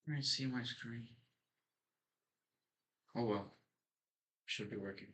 I see my screen. Oh well, should be working.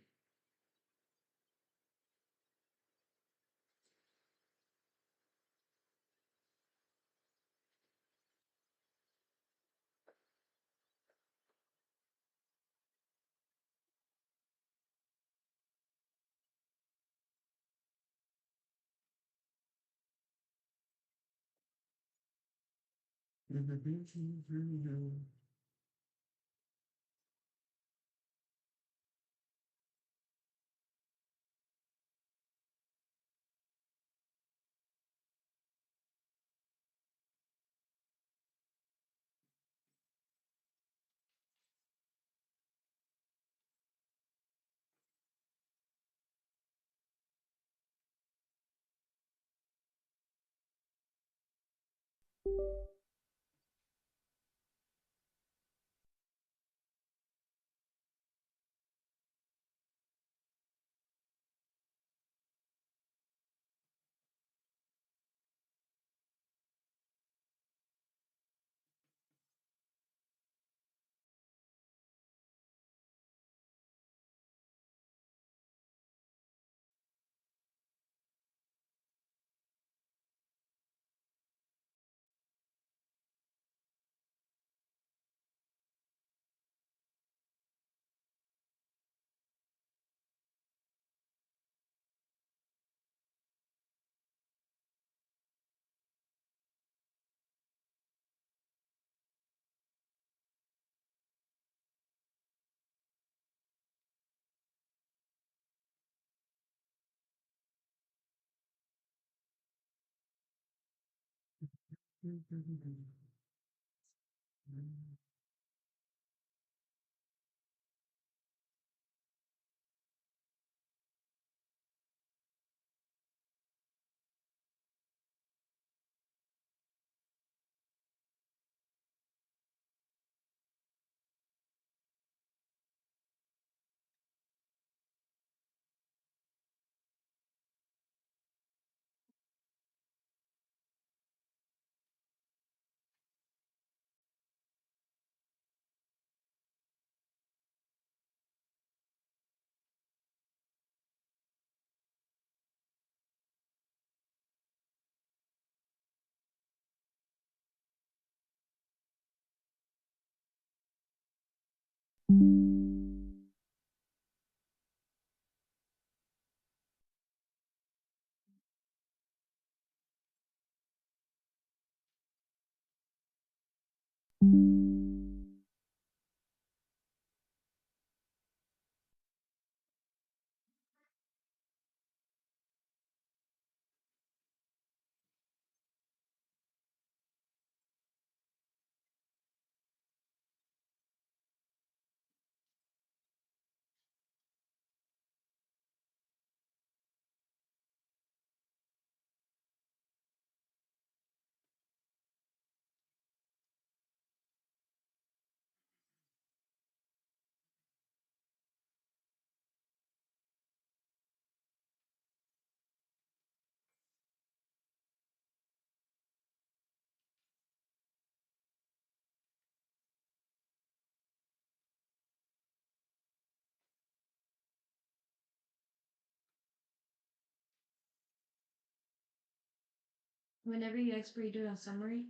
Whenever you export, you do a summary.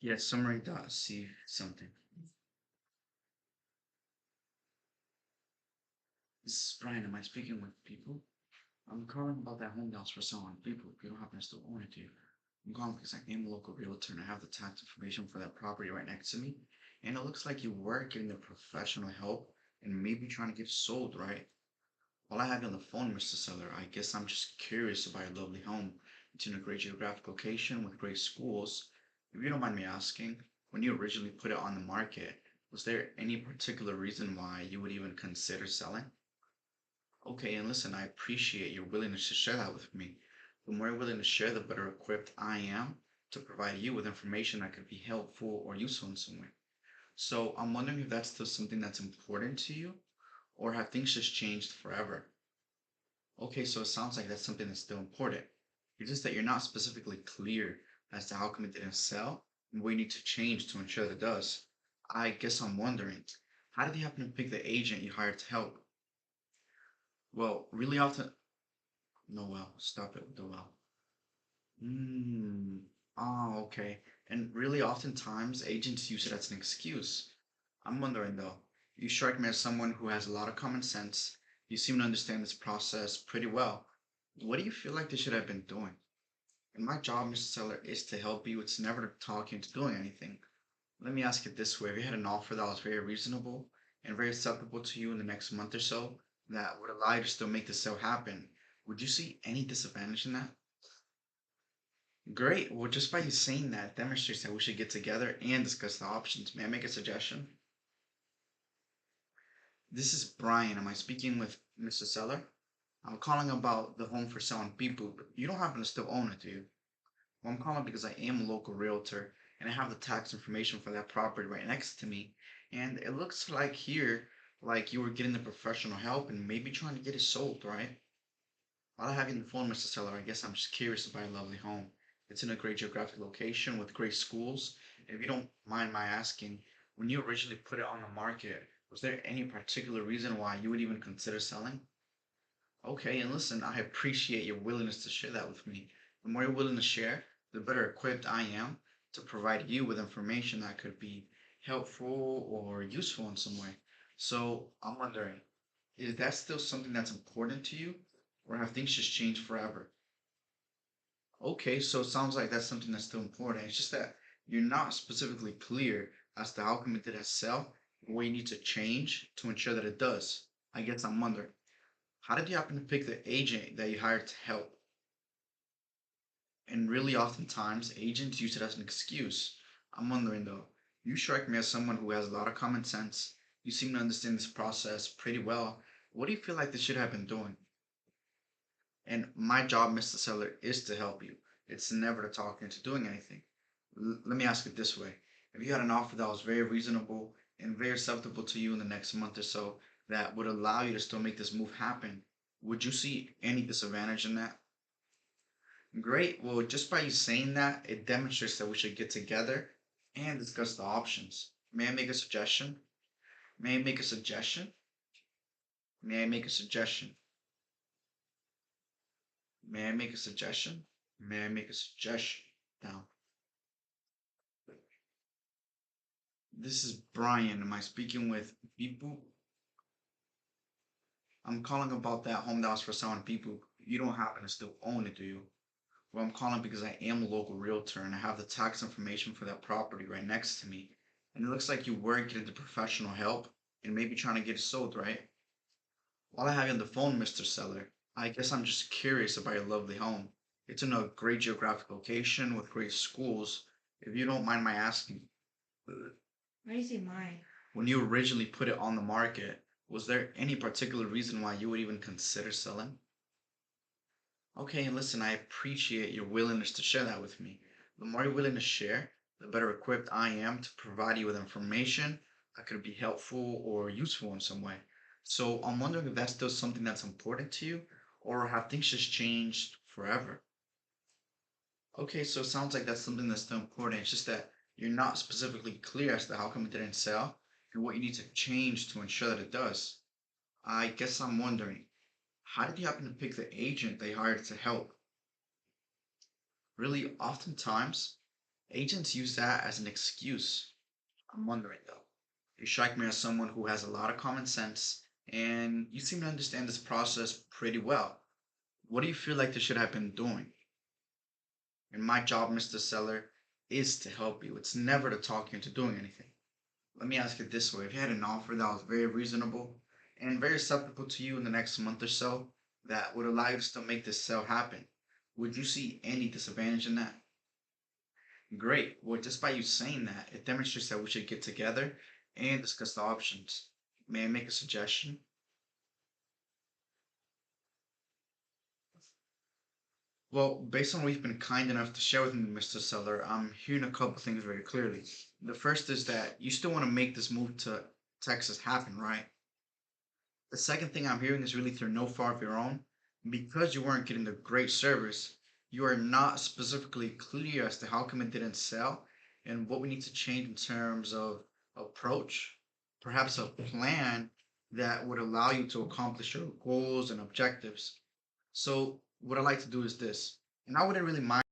Yes, summary dot see something. This is Brian. Am I speaking with people? I'm calling about that home that was for sale on people. If you don't happen to still own it, do you? I'm calling because I am a local realtor and I have the tax information for that property right next to me. And it looks like you were getting the professional help and maybe trying to get sold, right? While I have you on the phone, Mr. Seller, I guess I'm just curious about your lovely home. It's in a great geographic location with great schools. If you don't mind me asking, when you originally put it on the market, was there any particular reason why you would even consider selling? Okay, and listen, I appreciate your willingness to share that with me. The more you're willing to share, the better equipped I am to provide you with information that could be helpful or useful in some way. So I'm wondering if that's still something that's important to you, or have things just changed forever? Okay, so it sounds like that's something that's still important. It's just that you're not specifically clear as to how come it didn't sell, and what you need to change to ensure that it does. I guess I'm wondering, how did you happen to pick the agent you hired to help? Well, really often. No, well, stop it with the well. Hmm. Oh, okay. And really, oftentimes, agents use it as an excuse. I'm wondering though, you strike me as someone who has a lot of common sense. You seem to understand this process pretty well. What do you feel like they should have been doing? And my job, Mr. Seller, is to help you. It's never to talk you into doing anything. Let me ask it this way. If you had an offer that was very reasonable and very acceptable to you in the next month or so, that would allow you to still make the sale happen, would you see any disadvantage in that? Great. Well, just by you saying that demonstrates that we should get together and discuss the options. May I make a suggestion? This is Brian. Am I speaking with Mr. Seller? I'm calling about the home for sale on People. You don't happen to still own it, do you? Well, I'm calling because I am a local realtor and I have the tax information for that property right next to me. And it looks like here, like you were getting the professional help and maybe trying to get it sold, right? While I have you on the phone, Mr. Seller, I guess I'm just curious about a lovely home. It's in a great geographic location with great schools. If you don't mind my asking, when you originally put it on the market, was there any particular reason why you would even consider selling? Okay, and listen, I appreciate your willingness to share that with me. The more you're willing to share, the better equipped I am to provide you with information that could be helpful or useful in some way. So I'm wondering, is that still something that's important to you, or have things just changed forever? Okay, so it sounds like that's something that's still important. It's just that you're not specifically clear as to how come it didn't sell, or what you need to change to ensure that it does. I guess I'm wondering, how did you happen to pick the agent that you hired to help? And really, oftentimes, agents use it as an excuse. I'm wondering though, you strike me as someone who has a lot of common sense. You seem to understand this process pretty well. What do you feel like they should have been doing? And my job, Mr. Seller, is to help you. It's never to talk you into doing anything. Let me ask it this way. If you had an offer that was very reasonable and very acceptable to you in the next month or so that would allow you to still make this move happen, would you see any disadvantage in that? Great. Well, just by you saying that, it demonstrates that we should get together and discuss the options. May I make a suggestion? May I make a suggestion? May I make a suggestion? May I make a suggestion? May I make a suggestion? Now, this is Brian. Am I speaking with Bipu? I'm calling about that home that was for selling people. You don't happen to still own it, do you? Well, I'm calling because I am a local realtor and I have the tax information for that property right next to me. And it looks like you were getting the professional help and maybe trying to get it sold, right? While I have you on the phone, Mr. Seller, I guess I'm just curious about your lovely home. It's in a great geographic location with great schools. If you don't mind my asking, Why do you say mine? when you originally put it on the market, was there any particular reason why you would even consider selling? Okay, and listen, I appreciate your willingness to share that with me. The more you're willing to share, the better equipped I am to provide you with information that could be helpful or useful in some way. So I'm wondering if that's still something that's important to you, or have things just changed forever? Okay, so it sounds like that's something that's still important. It's just that you're not specifically clear as to how come it didn't sell and what you need to change to ensure that it does. I guess I'm wondering, how did you happen to pick the agent they hired to help? Really, oftentimes, agents use that as an excuse. I'm wondering though. You strike me as someone who has a lot of common sense, and you seem to understand this process pretty well. What do you feel like they should have been doing? And my job, Mr. Seller, is to help you. It's never to talk you into doing anything. Let me ask it this way. If you had an offer that was very reasonable and very acceptable to you in the next month or so that would allow you to still make this sale happen, would you see any disadvantage in that? Great. Well, just by you saying that, it demonstrates that we should get together and discuss the options. May I make a suggestion? Well, based on what you've been kind enough to share with me, Mr. Seller, I'm hearing a couple things very clearly. The first is that you still want to make this move to Texas happen, right? The second thing I'm hearing is really through no fault of your own. Because you weren't getting the great service, you are not specifically clear as to how come it didn't sell and what we need to change in terms of approach, perhaps a plan that would allow you to accomplish your goals and objectives. So, what I like to do is this, and I wouldn't really mind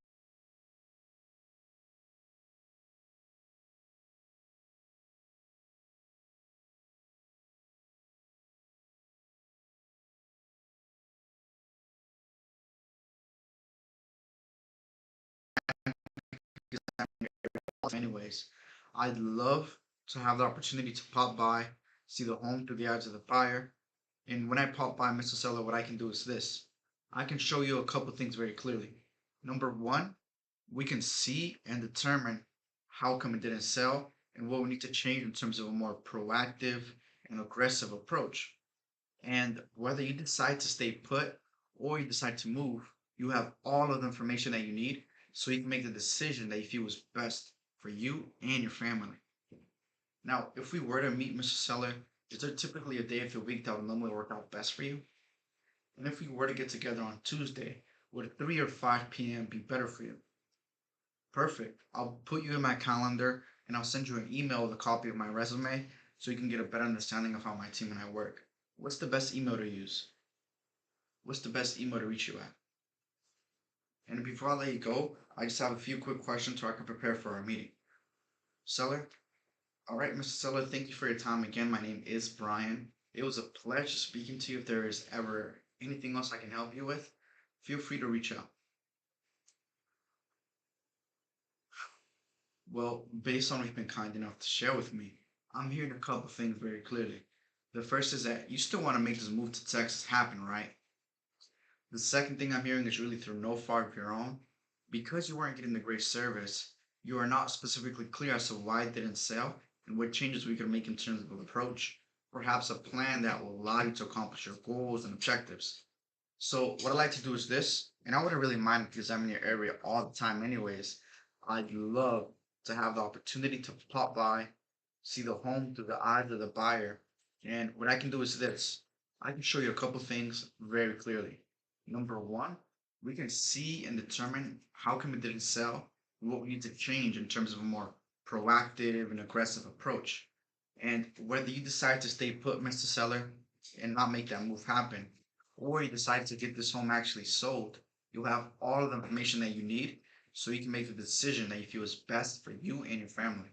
anyways. I'd love to have the opportunity to pop by, see the home through the eyes of the buyer. And when I pop by, Mr. Seller, what I can do is this. I can show you a couple things very clearly. Number one, we can see and determine how come it didn't sell and what we need to change in terms of a more proactive and aggressive approach. And whether you decide to stay put or you decide to move, you have all of the information that you need so you can make the decision that you feel is best for you and your family. Now, if we were to meet Mr. Seller, is there typically a day of the week that would normally work out best for you? And if we were to get together on Tuesday, would 3 or 5 p.m. be better for you? Perfect. I'll put you in my calendar and I'll send you an email with a copy of my resume so you can get a better understanding of how my team and I work. What's the best email to use? What's the best email to reach you at? And before I let you go, I just have a few quick questions so I can prepare for our meeting. Seller? All right, Mr. Seller, thank you for your time again. My name is Brian. It was a pleasure speaking to you. If there is ever anything else I can help you with, feel free to reach out. Well, based on what you've been kind enough to share with me, I'm hearing a couple things very clearly. The first is that you still want to make this move to Texas happen, right? The second thing I'm hearing is really through no fault of your own. Because you weren't getting the great service, you are not specifically clear as to why it didn't sell and what changes we could make in terms of approach, perhaps a plan that will allow you to accomplish your goals and objectives. So what I like to do is this, and I wouldn't really mind because I'm in your area all the time anyways. I'd love to have the opportunity to pop by, see the home through the eyes of the buyer. And what I can do is this. I can show you a couple things very clearly. Number one, we can see and determine how come it didn't sell and what we need to change in terms of a more proactive and aggressive approach. And whether you decide to stay put, Mr. Seller, and not make that move happen, or you decide to get this home actually sold, you'll have all of the information that you need so you can make the decision that you feel is best for you and your family.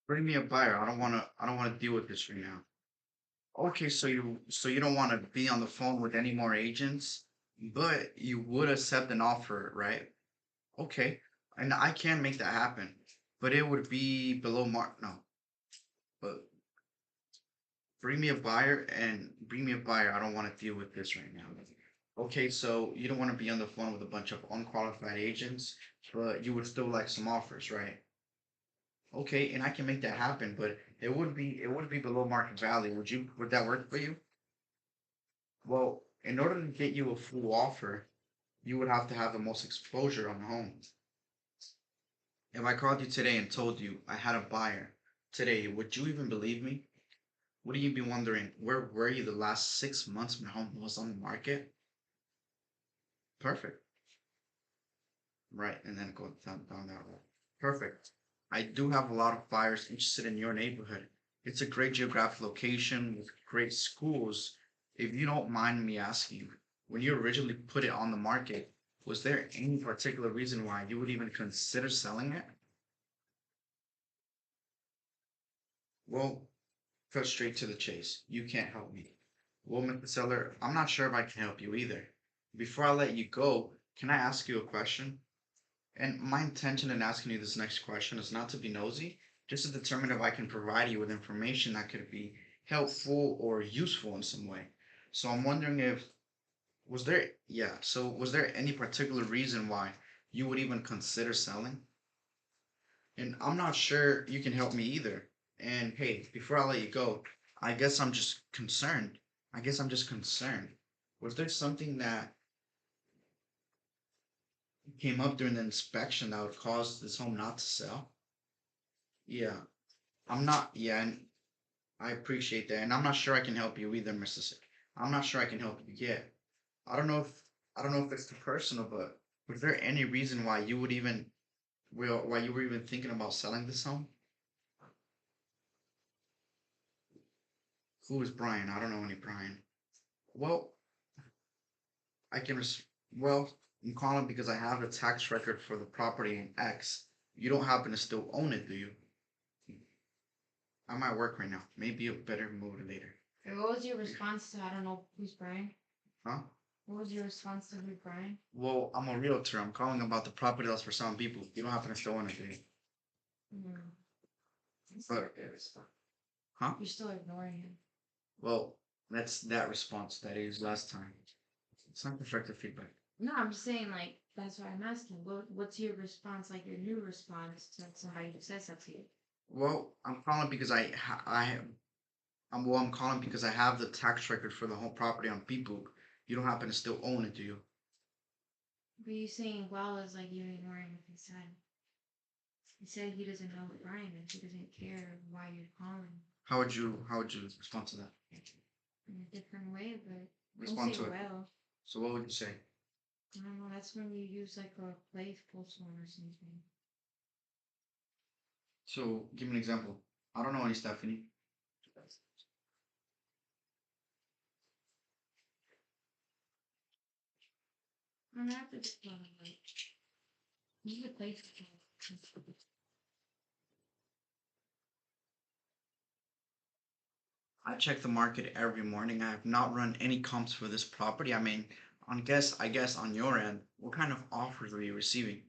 Bring me a buyer. I don't wanna deal with this right now. Okay, so you don't want to be on the phone with any more agents, but you would accept an offer, right? Okay. And I can make that happen, but it would be below mark. No, but bring me a buyer. I don't want to deal with this right now. Okay, so you don't want to be on the phone with a bunch of unqualified agents, but you would still like some offers, right? Okay, and I can make that happen, but it would be below market value. Would that work for you? Well, in order to get you a full offer, you would have to have the most exposure on the home. If I called you today and told you I had a buyer today, would you even believe me? Would you be wondering where were you the last 6 months my home was on the market? Perfect. Right, and then go down that road. Perfect. I do have a lot of buyers interested in your neighborhood. It's a great geographic location with great schools. If you don't mind me asking, when you originally put it on the market, was there any particular reason why you would even consider selling it? Well, cut straight to the chase. You can't help me. Well, Mr. Seller, I'm not sure if I can help you either. Before I let you go, can I ask you a question? And my intention in asking you this next question is not to be nosy, just to determine if I can provide you with information that could be helpful or useful in some way. So I'm wondering if was there any particular reason why you would even consider selling? And I'm not sure you can help me either. And hey, before I let you go, I guess I'm just concerned. I guess I'm just concerned. Was there something that came up during the inspection that would cause this home not to sell? Yeah, yeah, and I appreciate that. And I'm not sure I can help you either, Mr. Sick. I'm not sure I can help you yet. I don't know if, I don't know if it's too personal, but was there any reason why you would even, why you were even thinking about selling this home? Who is Brian? I don't know any Brian. Well, I can, well, I'm calling because I have the tax record for the property in X. You don't happen to still own it, do you? I'm at work right now. Maybe a better mood later. And what was your response to I don't know who's Brian? Huh? What was your response to who's Brian? Well, I'm a realtor. I'm calling about the property that's for some people. You don't happen to still own it, do you? Mm. But, huh? You're still ignoring him. Well, that's that response that is last time. It's not constructive feedback. No, I'm just saying like that's why I'm asking. What's your response, like your new response to somebody who says that to you? Well, I'm calling because I'm calling because I have the tax record for the whole property on people. You don't happen to still own it, do you? But you saying well is like you ignoring what he said. He said he doesn't know Brian and he doesn't care why you're calling How would you respond to that? in a different way, but don't Respond say to it. well. So what would you say? I don't know, that's when you use like a playful tone or something. So give me an example. I don't know any Stephanie. I'm gonna have to just like use a playful tone. I check the market every morning. I have not run any comps for this property. I mean, I guess on your end, what kind of offers are you receiving?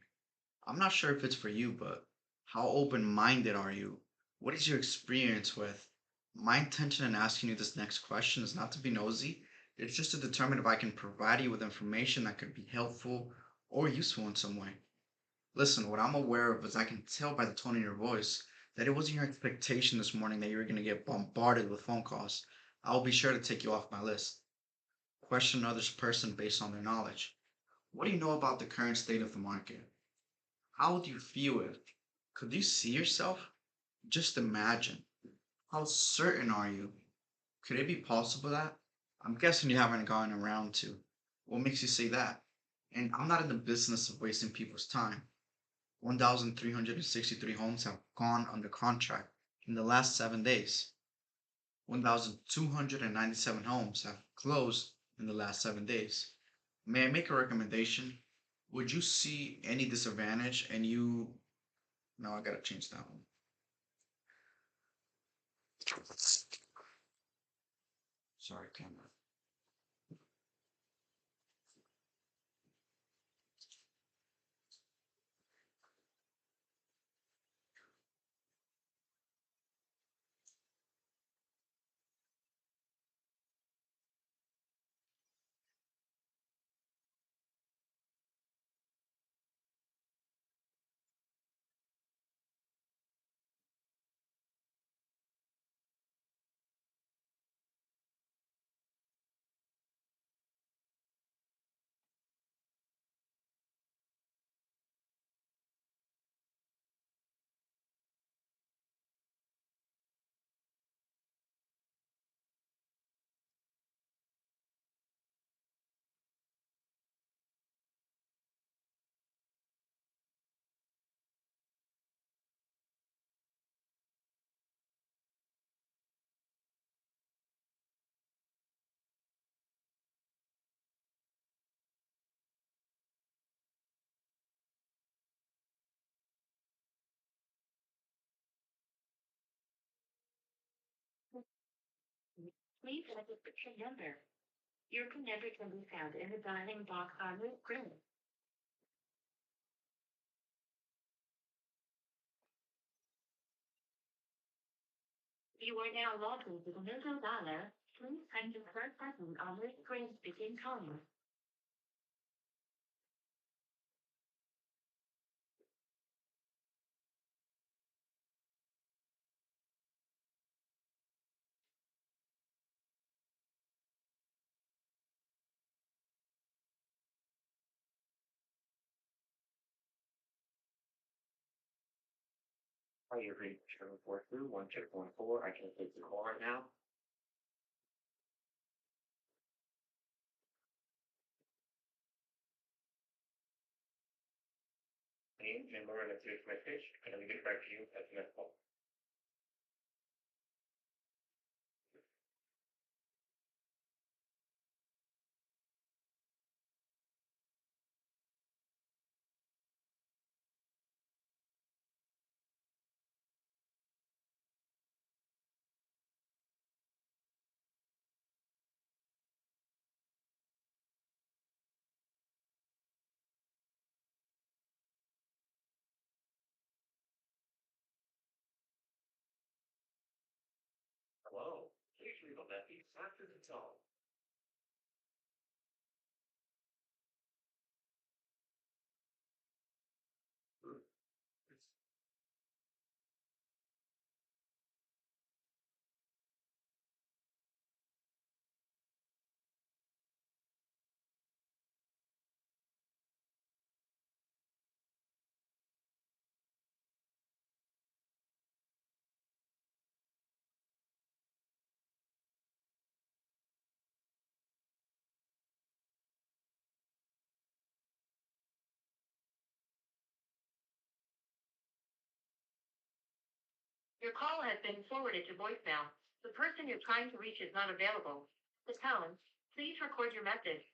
I'm not sure if it's for you, but how open-minded are you? What is your experience with? My intention in asking you this next question is not to be nosy. It's just to determine if I can provide you with information that could be helpful or useful in some way. Listen, what I'm aware of is I can tell by the tone of your voice that it wasn't your expectation this morning that you were going to get bombarded with phone calls. I'll be sure to take you off my list. Question another person based on their knowledge. What do you know about the current state of the market? How would you feel if? Could you see yourself? Just imagine. How certain are you? Could it be possible that? I'm guessing you haven't gone around to. What makes you say that? And I'm not in the business of wasting people's time. 1,363 homes have gone under contract in the last 7 days. 1,297 homes have closed in the last 7 days. May I make a recommendation? Would you see any disadvantage and you. No, I gotta change that one. Sorry, camera. enter the PIN number. Your PIN number can be found in the dialing box on your screen. You are now logged into the Windows dialer. Please type the first button on your screen to begin calling. Are you ready for 742 1614? I can take the call right now. Name and Laura, that's your message. I'm going to get back to you as soon as possible. Hello, please leave a message after the tone. Your call has been forwarded to voicemail. The person you're trying to reach is not available. At the tone, please record your message.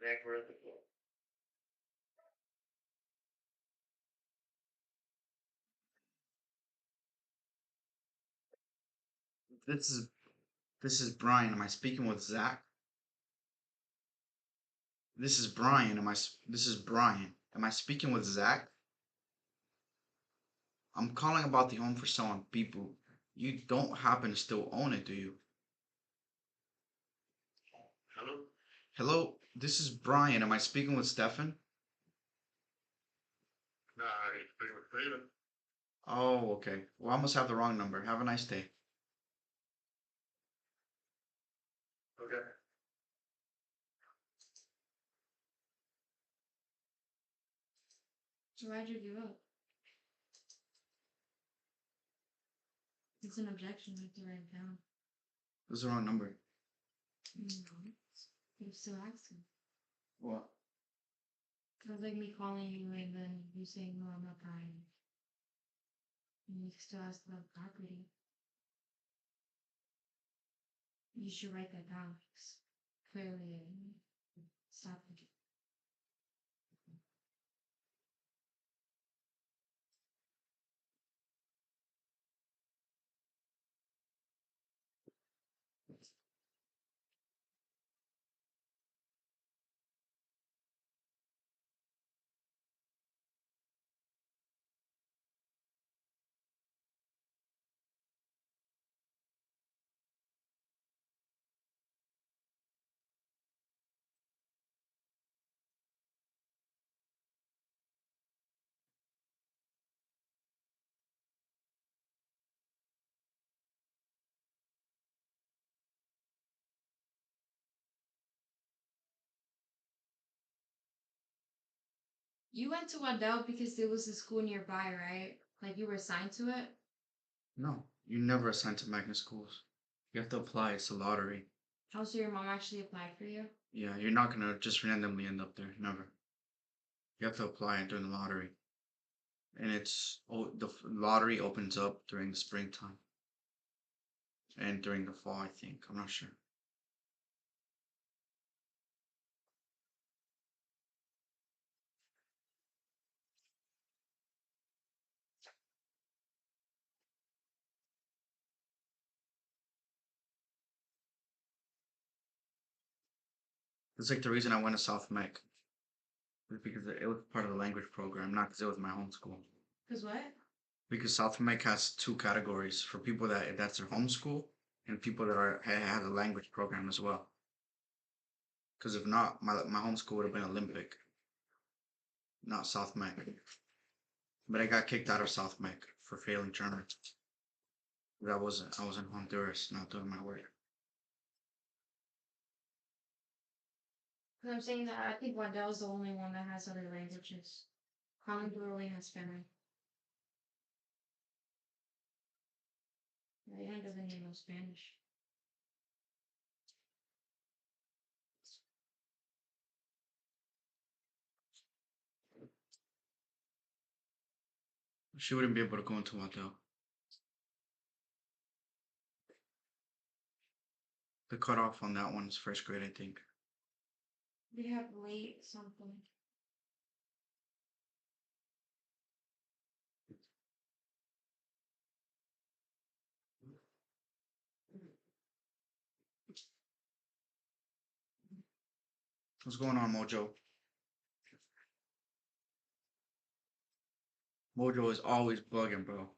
Next, we're at the floor. This is this is Brian. Am I speaking with Zach? This is Brian. This is Brian. Am I speaking with Zach? I'm calling about the home for sale on people. You don't happen to still own it, do you? Hello? Hello, this is Brian. Am I speaking with Stefan? Nah, I speak with Steven. Oh, okay. Well, I must have the wrong number. Have a nice day. Okay. So why'd you give up? It's an objection we have to write down. It was the wrong number. No. You still asking. What? It was like me calling you and then you saying, no, I'm not buying. And you still ask about the property. You should write that down. Clearly, stop it. You went to Waddell because there was a school nearby, right? Like you were assigned to it? No, you never assigned to magnet schools. You have to apply. It's a lottery. How so your mom actually applied for you? Yeah, you're not gonna just randomly end up there. Never. You have to apply during the lottery, and lottery opens up during the springtime and during the fall. I think I'm not sure. It's like the reason I went to South Mech was because it was part of the language program, not because it was my home school. Cause what? Because South Mech has two categories for people that's their home school and people that have a language program as well. Because if not, my home school would have been Olympic, not South Mech. But I got kicked out of South Mech for failing German. I was in Honduras, not doing my work. Cause I'm saying that I think Waddell's the only one that has other languages. Collingwood only has Spanish. Diana doesn't even know Spanish. She wouldn't be able to go into Waddell. The cutoff on that one is first grade, I think. They have late something. What's going on, Mojo? Mojo is always bugging, bro.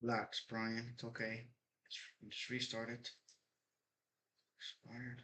Relax, Brian. It's okay. Just restart it. Expired.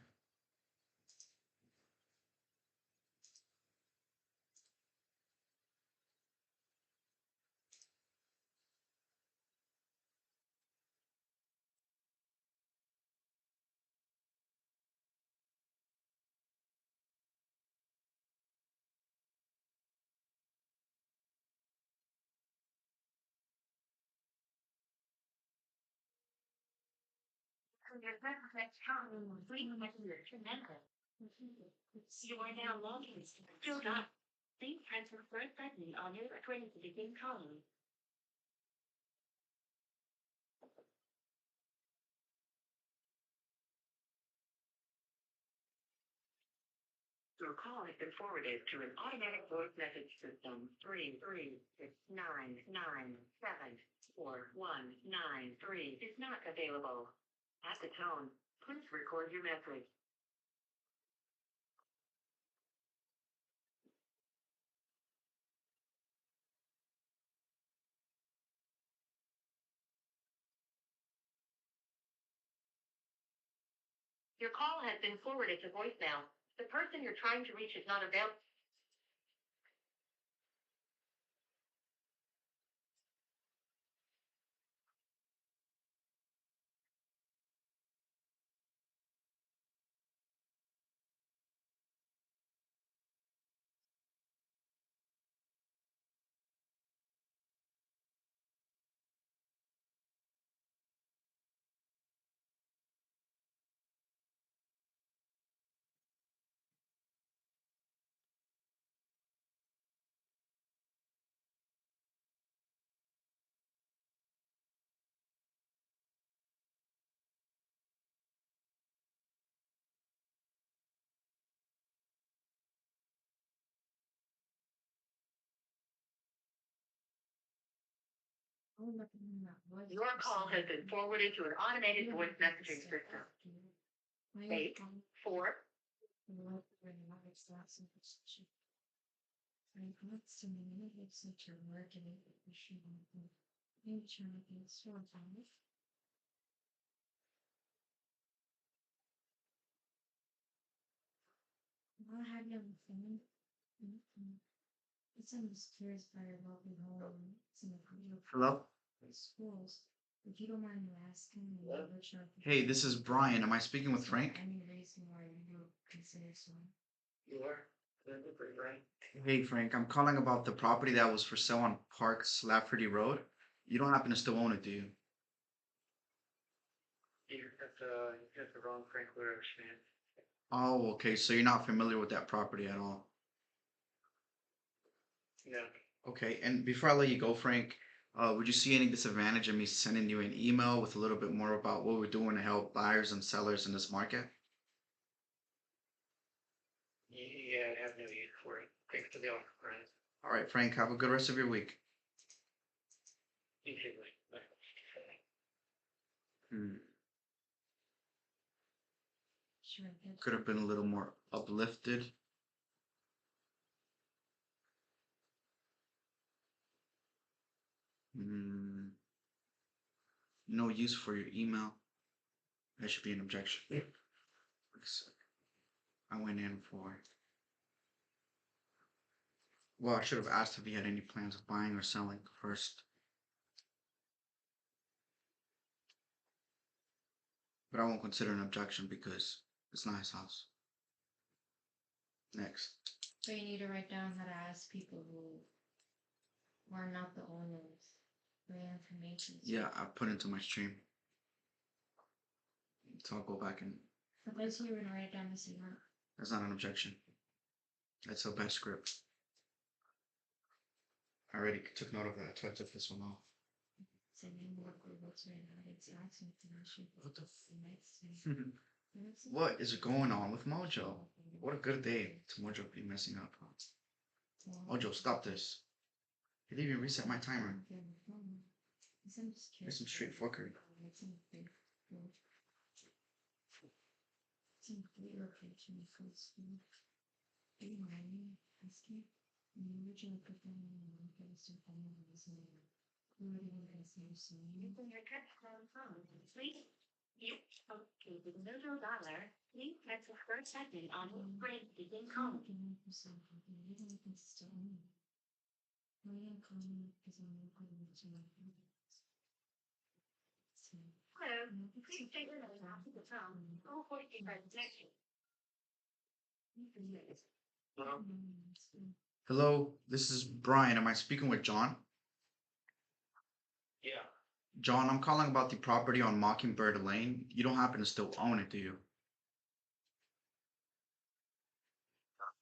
You are now logging. Do not. Please press the first button on your screen to begin calling. Your call has been forwarded to an automatic voice message system. 33699741993 is not available. At the tone, please record your message. Your call has been forwarded to voicemail. The person you're trying to reach is not available. Your call has been forwarded to an automated voice messaging system. 8, 4, I have you on the phone. It's almost curious by your local home. Some of your Hello? schools. If you don't mind me asking, which are Hey, this is Brian. Am I speaking with Frank? any reason why you would consider someone? you are. Pretty right. Hey, Frank. I'm calling about the property that was for sale on Parks Lafferty Road. You don't happen to still own it, do you? You got the wrong Frank Lewis, man. Oh, okay. So you're not familiar with that property at all. No. Okay. And before I let you go, Frank, would you see any disadvantage in me sending you an email with a little bit more about what we're doing to help buyers and sellers in this market? Yeah, I have no use for it. Thanks for the offer, Brian. All right, Frank. Have a good rest of your week. You too. Bye. Hmm. Sure. Could have been a little more uplifted. Hmm. No use for your email. That should be an objection. Looks- I went in for. Well, I should have asked if he had any plans of buying or selling first. But I won't consider an objection because it's not his house. Next. So you need to write down how to ask people who are not the owners for their information. Yeah, I put into my stream. So I'll go back and For those who are gonna write it down, this is not. that's not an objection. That's a bad script. I already took note of that, so I took this one off. Say name what what's right now. It's asking information. What the Next What is going on with Mojo? What a good day to Mojo be messing up. Mojo, stop this. You didn't even reset my timer. There's some straight fuckery. Using your touchtone phone, please. You okay with $0. Please press the first button on the screen to begin calling. Hello, please state your name after the tone. Or for the connection. Hello? Hello, this is Brian. Am I speaking with John? Yeah. John, I'm calling about the property on Mockingbird Lane. You don't happen to still own it, do you?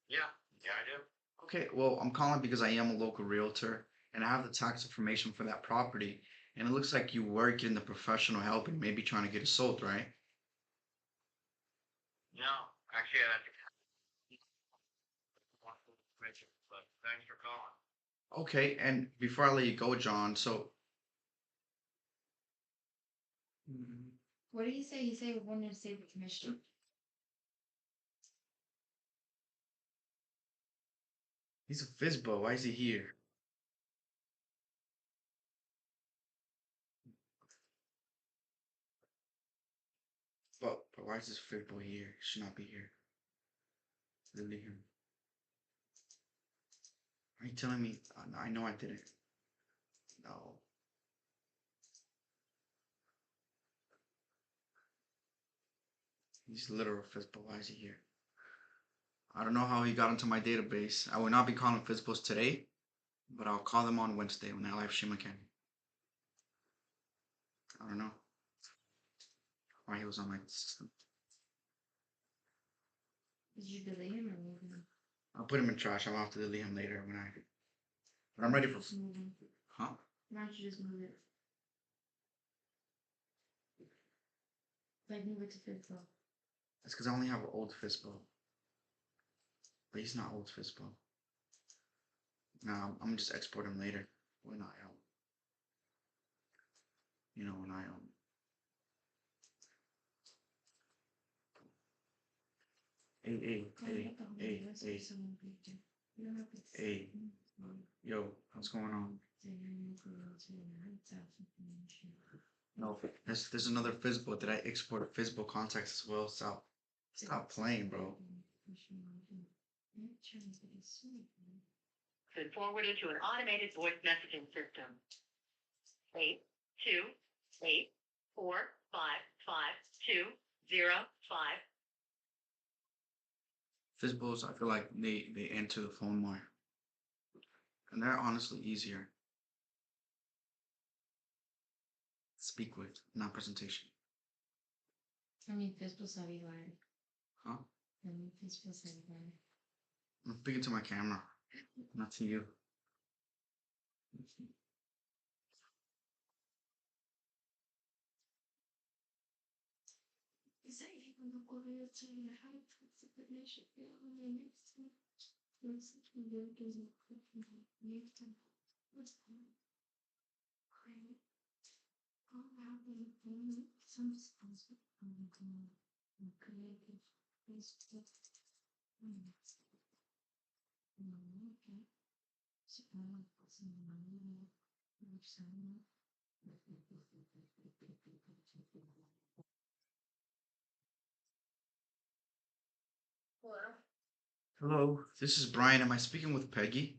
Yeah, I do. Okay, well, I'm calling because I am a local realtor and I have the tax information for that property. And it looks like you work in the professional help and maybe trying to get it sold, right? No, actually, but thanks for calling. Okay, and before I let you go, John, so. What did he say? He said he wanted to save the commission. He's a Fizbo. Why is he here? But why is this Fizbo here? He should not be here. Delete him. Are you telling me? I know I didn't. No. He's literal Fizbo. Why is he here? I don't know how he got into my database. I will not be calling Fizbos today, but I'll call them on Wednesday when I live stream again. I don't know why he was on my system. Did you delete him or move him? I'll put him in trash. I'll have to delete him later when I. But I'm ready for. Just move him. Huh? Why don't you just move it? Like move it to fifth floor. That's because I only have an old Fizbo. But he's not old Fizbo. No, I'm gonna just export him later. Why not help? You know, when I hey, Call hey, up the whole hey, list hey, of someone who did. You don't have to hey, yo, what's going on? No, there's another Fizzbo. Did I export Fizzbo contacts as well? Stop playing, bro. Been forwarded to an automated voice messaging system. 828455205. Fizzbos, I feel like they enter the phone more, and they're honestly easier to speak with, not presentation. I mean, Fistful said he lied. Huh? I mean, Fistful said he lied. I'm speaking to my camera, not to you. Hello? Hello, this is Brian. Am I speaking with Peggy?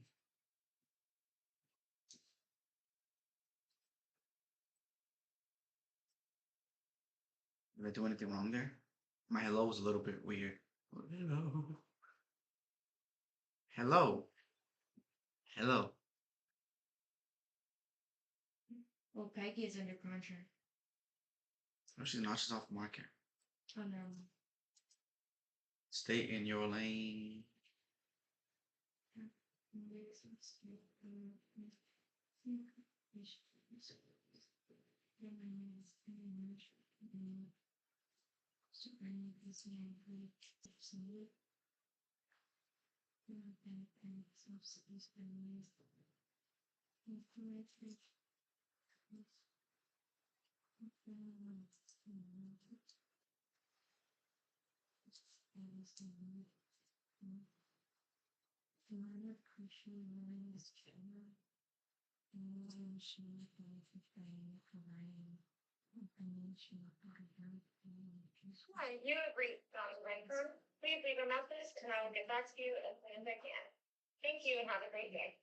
Did I do anything wrong there? My hello was a little bit weird. Hello. Hello. Hello. Well, Peggy is under contract. No, she's not. She's off the market. Oh no. Stay in your lane. Hi, you have reached Dr. Renfro. Please leave a message and I will get back to you as soon as I can. Thank you and have a great day.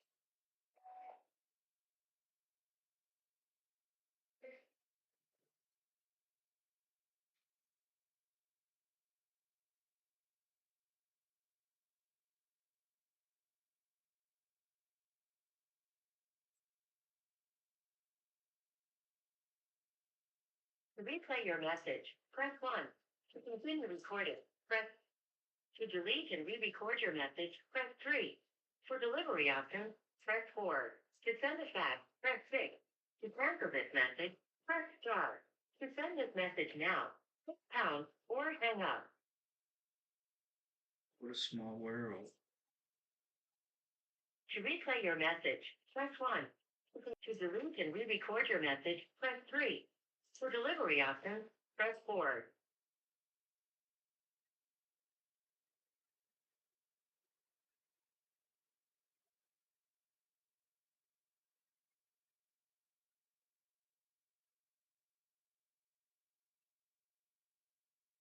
To replay your message, press 1. To continue recording, press to delete and re-record your message, press 3. For delivery options, press 4. To send a fax, press 6. To cancel this message, press star. To send this message now, press pound or hang up. What a small world. To replay your message, press 1. To delete and re-record your message, press 3. For delivery options, press 4.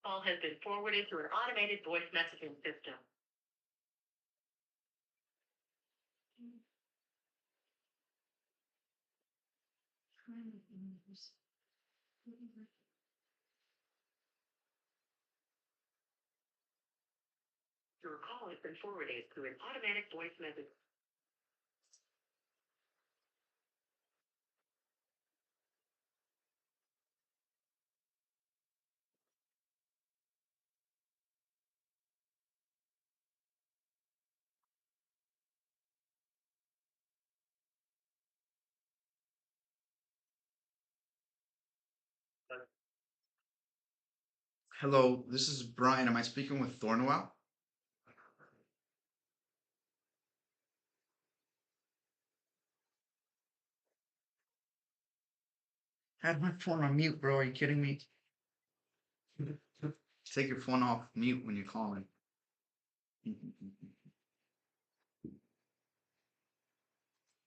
Call has been forwarded to an automated voice messaging system. Your call has been forwarded to an automatic voice message. Hello, this is Brian. Am I speaking with Thornwell? I had my phone on mute, bro. Are you kidding me? Take your phone off mute when you're calling.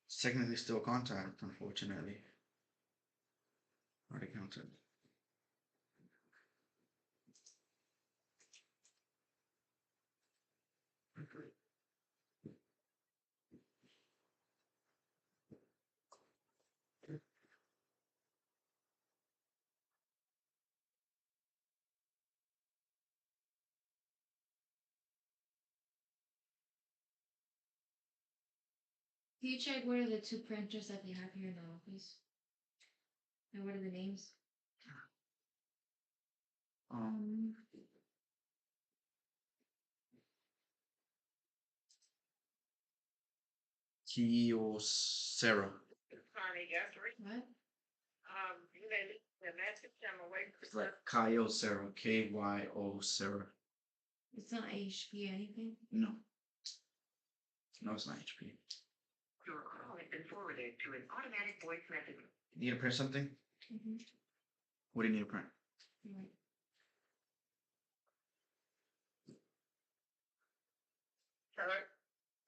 It's technically still contact, unfortunately. Already counted. Can you check what are the two printers that they have here in the office? And what are the names? Um, Kyocera. Connie Guthrie, What? you may leave the message, I'm away It's like Kyocera. Kyocera. It's not HP anything? No. No, it's not HP. Your call has been forwarded to an automatic voice message. You need to print something? Mm-hmm. What do you need to print? Right. Hello?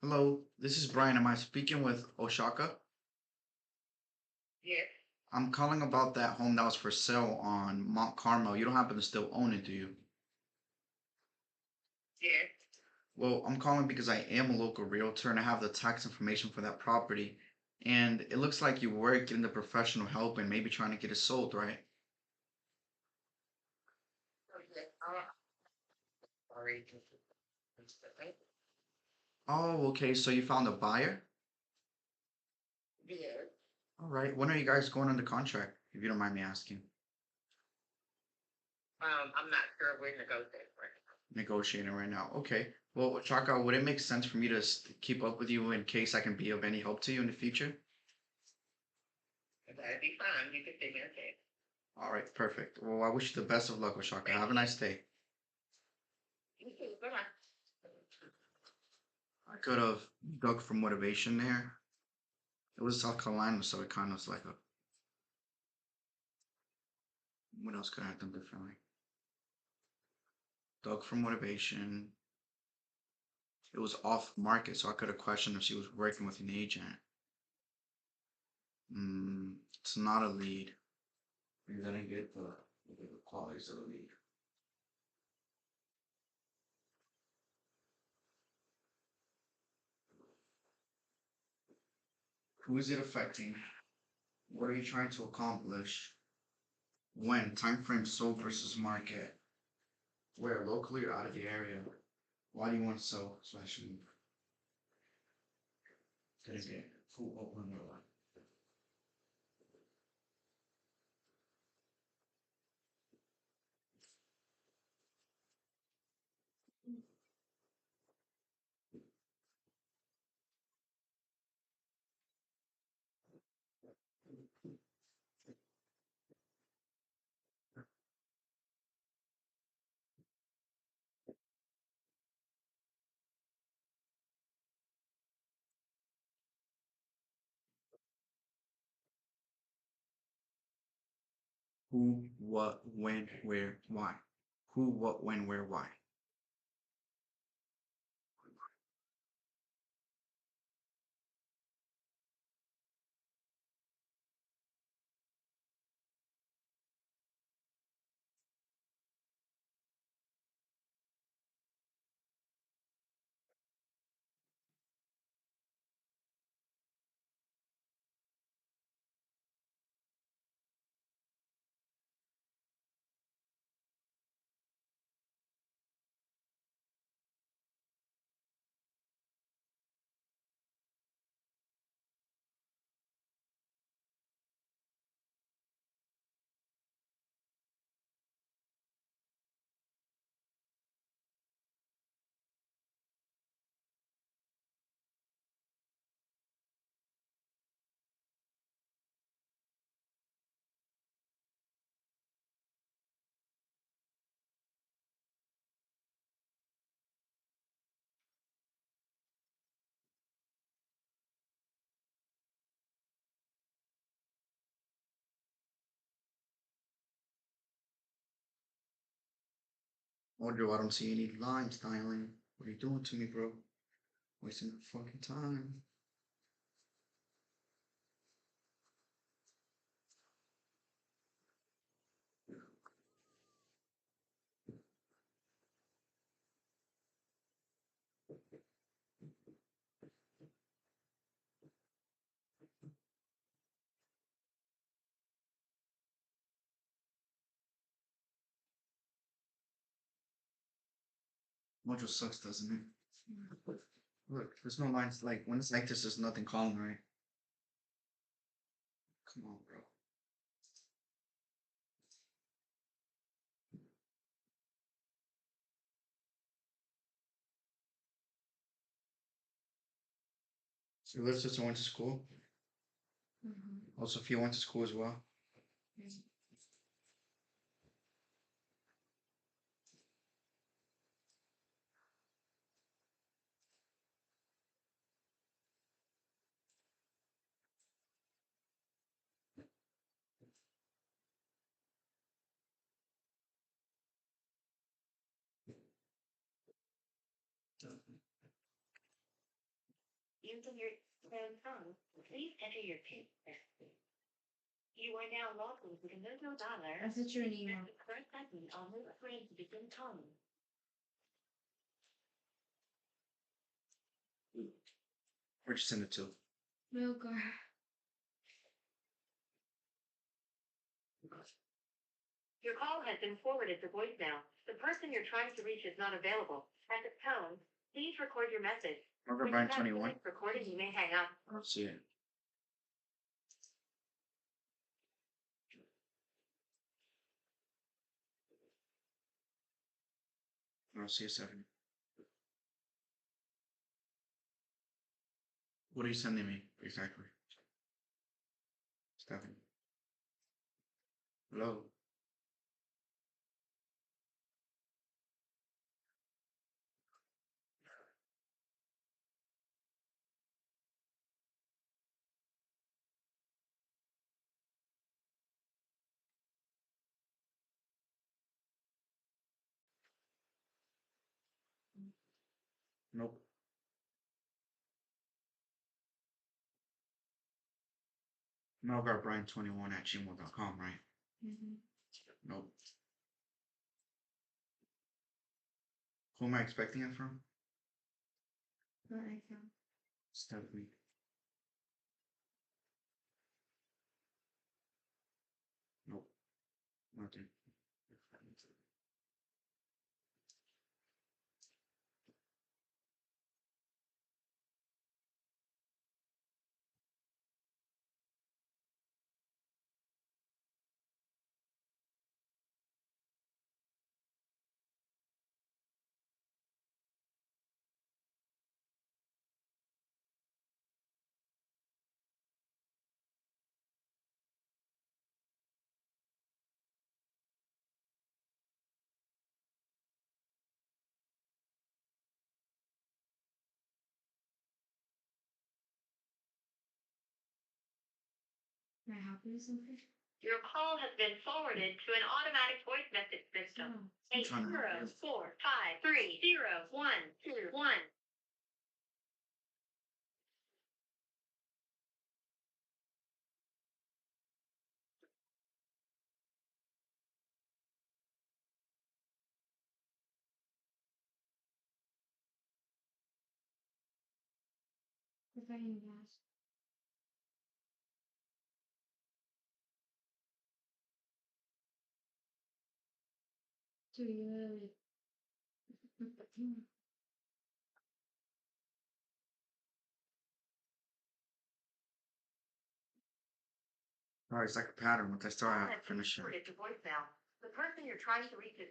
Hello, this is Brian. Am I speaking with Oshaka? Yes, I'm calling about that home that was for sale on Mount Carmel. You don't happen to still own it, do you? yes. Well, I'm calling because I am a local realtor and I have the tax information for that property. And it looks like you were getting the professional help and maybe trying to get it sold, right? Oh, yes. Sorry. Oh, okay. So you found a buyer? Yes. All right. When are you guys going under contract, if you don't mind me asking? I'm not sure we're negotiating right Negotiating right now. Okay. Well, Chaka, would it make sense for me to keep up with you in case I can be of any help to you in the future? now. That'd be fine, you can send me a text. All right, perfect. Well, I wish you the best of luck, Oshaka. Have a nice day. You too, bye-bye. I could have dug for motivation there. It was South Carolina, so it kind of was like a. What else could I have done differently? Dug for motivation. It was off market, so I could have questioned if she was working with an agent. It's not a lead. Because I didn't get the qualities of a lead. Who is it affecting? What are you trying to accomplish? When? Time frame sold versus market. Where? Locally or out of the area? Why do you want to sell slash move? Did it get full open or what? Who, what, when, where, why? Who, what, when, where, why? Joe, I don't see any lines, styling. What are you doing to me, bro? Wasting my fucking time. Mojo sucks, doesn't it? Look, there's no lines. Like when it's like this, there's nothing calling, right? Come on, bro. So your little sister went to school. Mm-hmm. Also, Sophia went to school as well. Using your phone, please enter your PIN. You are now logged into the Mojo Dollar. I sent you an email. Press the first button on the screen to begin calling. Where'd you send it to? Milgar. Your call has been forwarded to voicemail. The person you're trying to reach is not available. At the tone, please record your message. Remember When Brian you have 21? finished recording, you may hang up. I don't see it. I don't see a seven. What are you sending me exactly? Stephanie. Hello. Nope. melgarbrian21@gmail.com, right? Mm-hmm. Nope. Who am I expecting it from? What I found. Stephanie. Nope. Nothing. Can I help you with something? Your call has been forwarded to an automatic voice message system. Oh. I'm trying to help you. 804-530-121. If I can guess. Do you? Alright, it's like a pattern. Once I start, I Call have has to been finish it. forwarded to voicemail. The person you're trying to reach is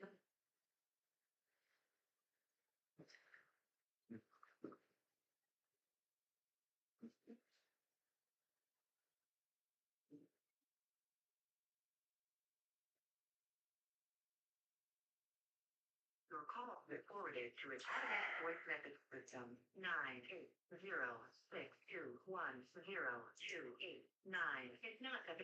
Your call has been forwarded to an automatic voice message system. 980-621-0289. It's not a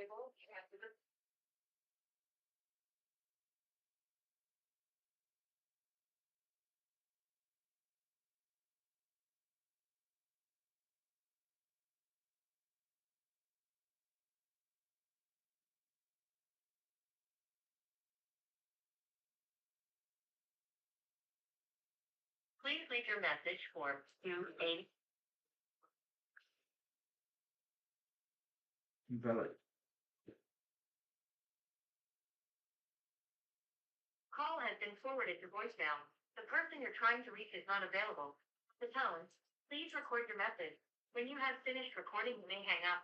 table, you have to look. Please leave your message for 28. Valid. Call has been forwarded to voicemail. The person you're trying to reach is not available. At the tone, please record your message. When you have finished recording, you may hang up.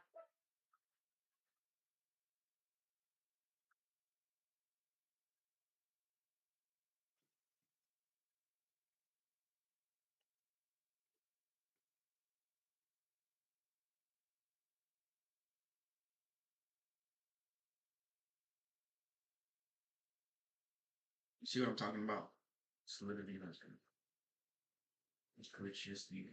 You see what I'm talking about? Solidity, that's good. It's glitchiest thing.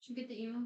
Did you get the email?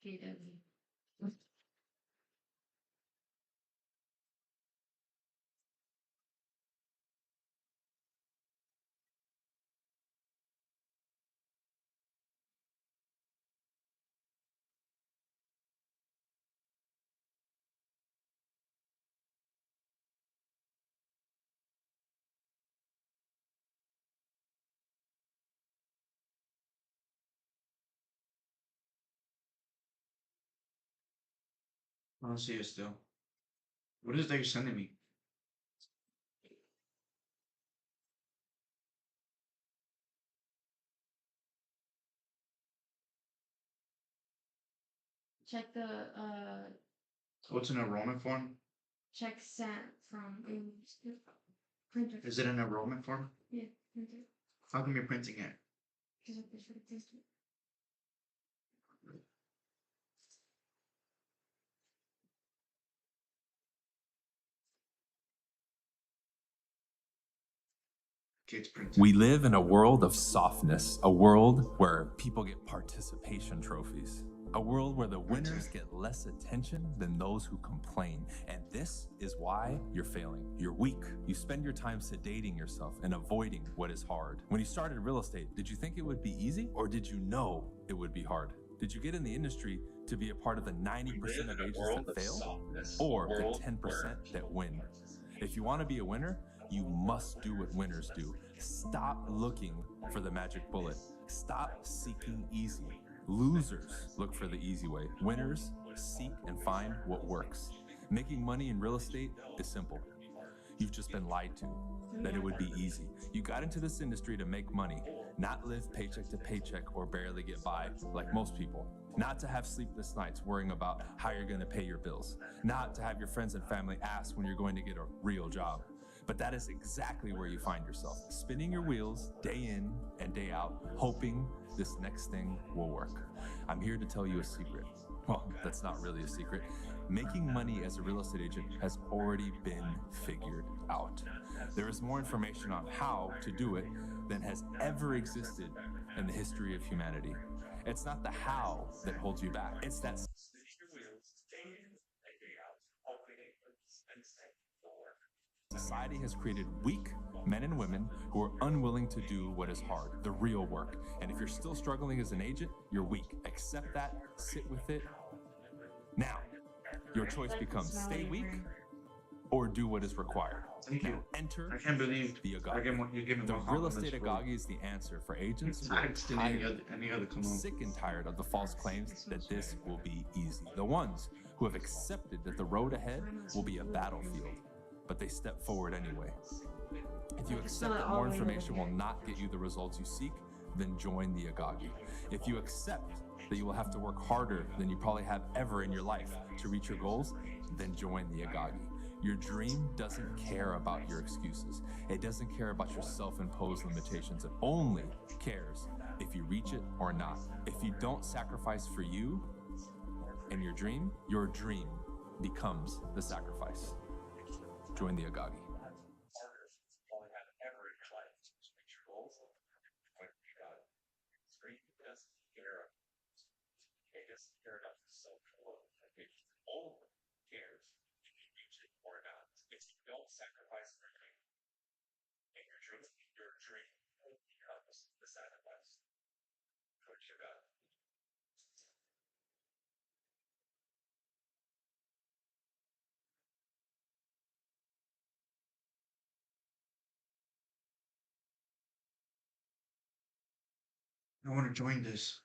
KW. I don't see it still. What is it that you're sending me? Check the Oh, it's an enrollment form? check sent from printer. Is it an enrollment form? Yeah, printer. How come you're printing it? Because of this replacement. Okay, it's printed. We live in a world of softness, a world where people get participation trophies, a world where the winners get less attention than those who complain. And this is why you're failing. You're weak. You spend your time sedating yourself and avoiding what is hard. When you started real estate, did you think it would be easy, or did you know it would be hard? Did you get in the industry to be a part of the 90% of agents that fail, or the 10% that win? If you want to be a winner, You must do what winners do. Stop looking for the magic bullet. Stop seeking easy. Losers look for the easy way. Winners seek and find what works. Making money in real estate is simple. You've just been lied to, that it would be easy. You got into this industry to make money, not live paycheck to paycheck or barely get by like most people. Not to have sleepless nights worrying about how you're gonna pay your bills. Not to have your friends and family ask when you're going to get a real job. But that is exactly where you find yourself, spinning your wheels day in and day out, hoping this next thing will work. I'm here to tell you a secret. Well, that's not really a secret. Making money as a real estate agent has already been figured out. There is more information on how to do it than has ever existed in the history of humanity. It's not the how that holds you back. It's that spinning your wheels day in and day out, hoping this next thing will work. Society has created weak men and women who are unwilling to do what is hard, the real work. And if you're still struggling as an agent, you're weak. Accept that, sit with it. Now, your choice becomes stay weak or do what is required. Thank you. Now, enter I can't believe the I Agagi. get what you're giving. The more real compliments estate for Agagi is the answer for agents who Thanks to are any tired, other come on. sick and tired of the false claims that this will be easy. The ones who have accepted that the road ahead will be a battlefield, but they step forward anyway. If you accept that more information will not get you the results you seek, then join the Agagi. If you accept that you will have to work harder than you probably have ever in your life to reach your goals, then join the Agagi. Your dream doesn't care about your excuses. It doesn't care about your self-imposed limitations. It only cares if you reach it or not. If you don't sacrifice for you and your dream becomes the sacrifice. Join the Agagi. Sacrifice for your dream. And your dream becomes the sacrifice. What you got? I want to join this.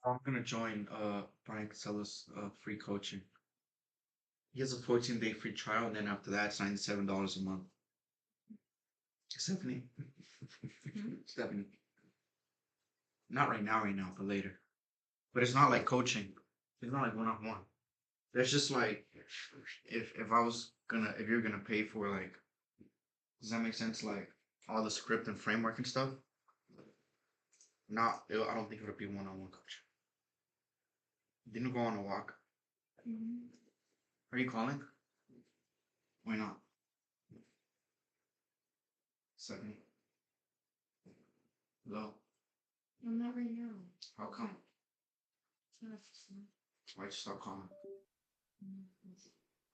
I'm gonna join Brian Casella's free coaching. He has a 14-day free trial, and then after that, it's $97 a month. 70. 70. Not right now, but later. But it's not like coaching. It's not like one-on-one. It's just like if I was gonna if you're gonna pay for like, does that make sense? Like all the script and framework and stuff. I don't think it would be one-on-one coaching. Didn't go on a walk. Are you calling? Why not? 7. Hello. I'm not right now. How come? It's not- Why'd you stop calling?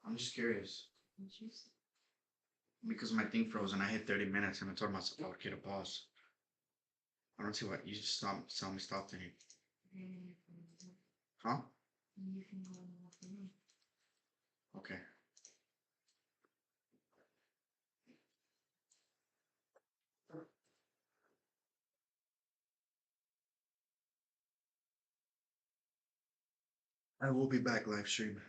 I'm just curious. it's just- Because my thing froze and I hit 30 minutes and I told myself I would get a pause. I don't see why you just tell me stop the game. Huh? You can go and walk in. Okay. I will be back live stream.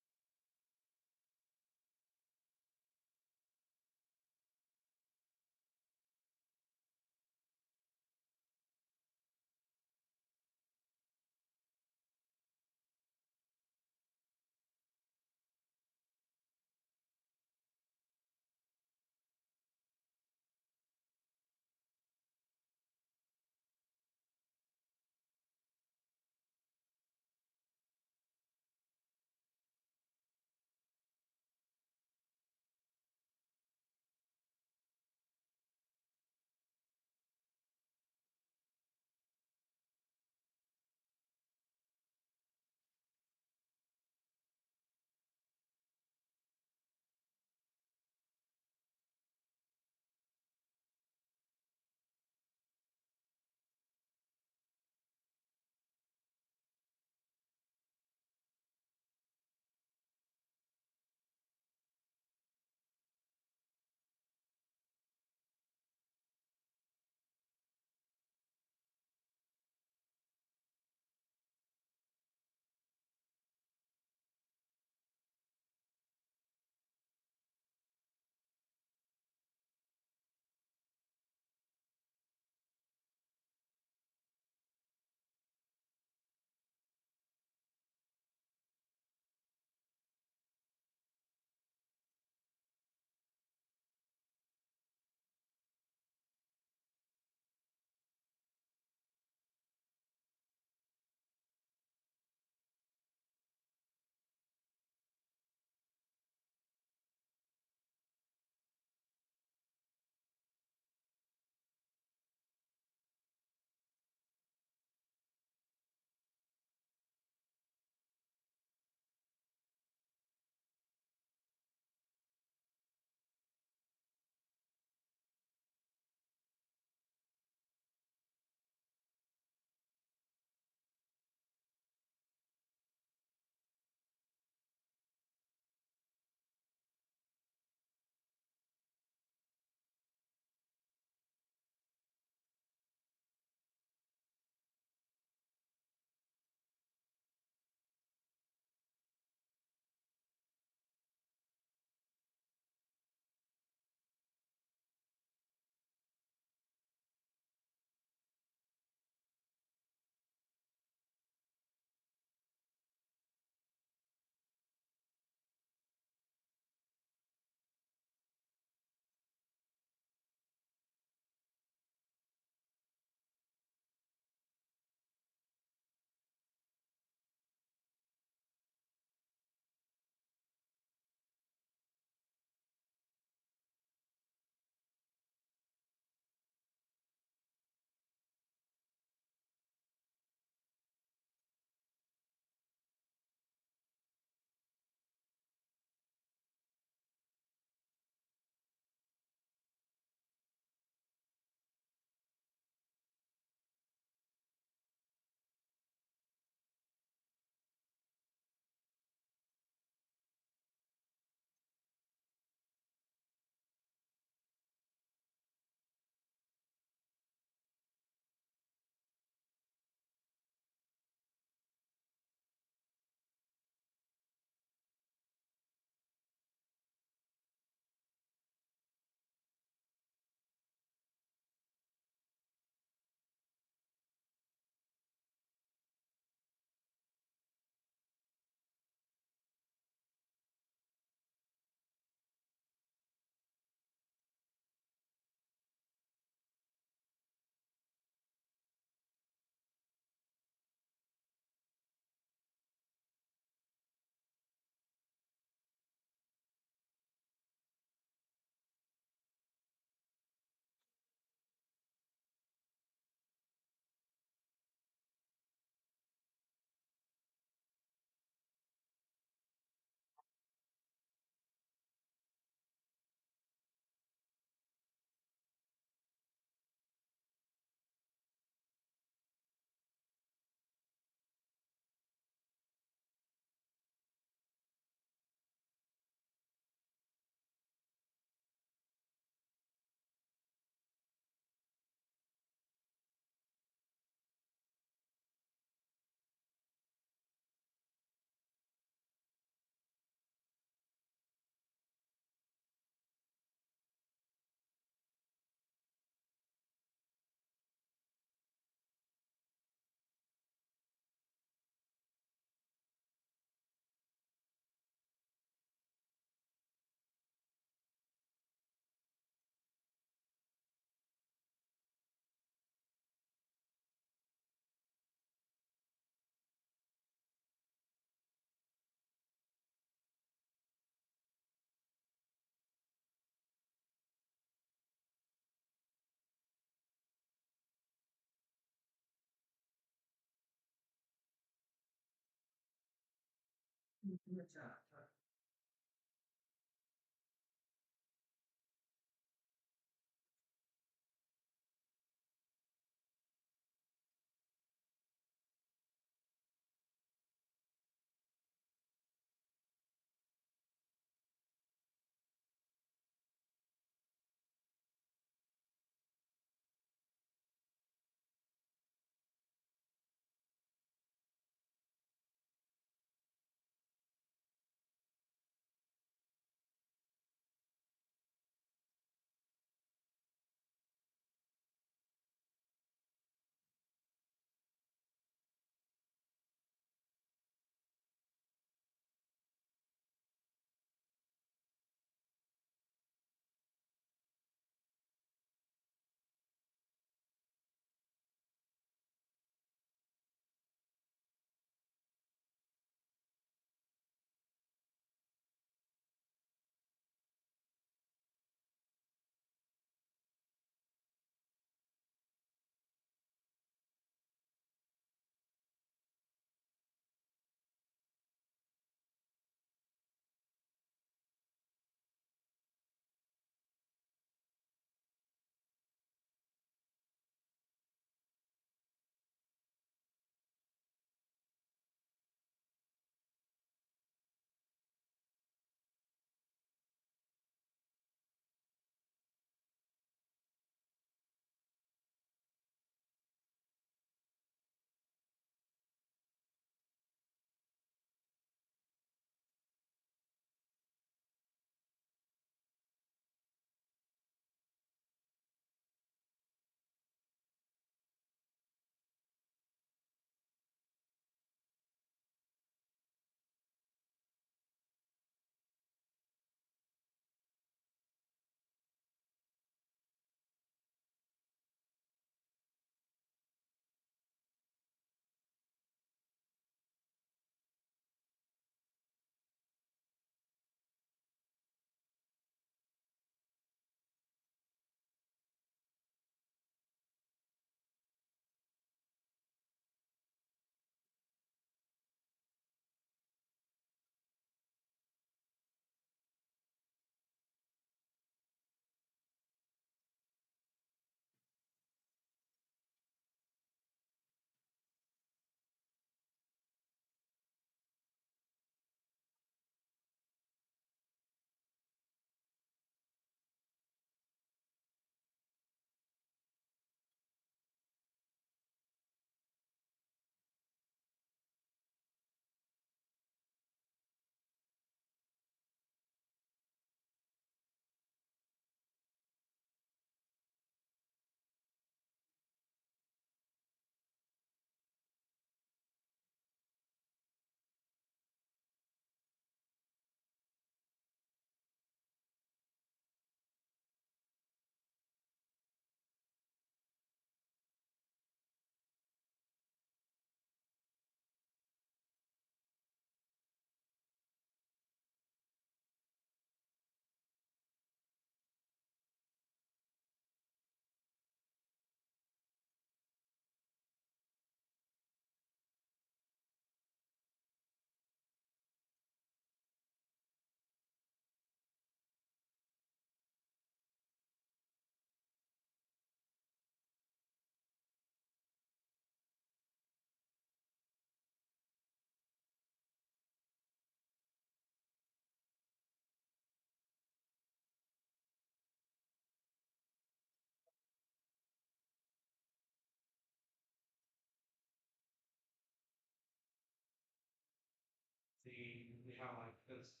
See, we have like this,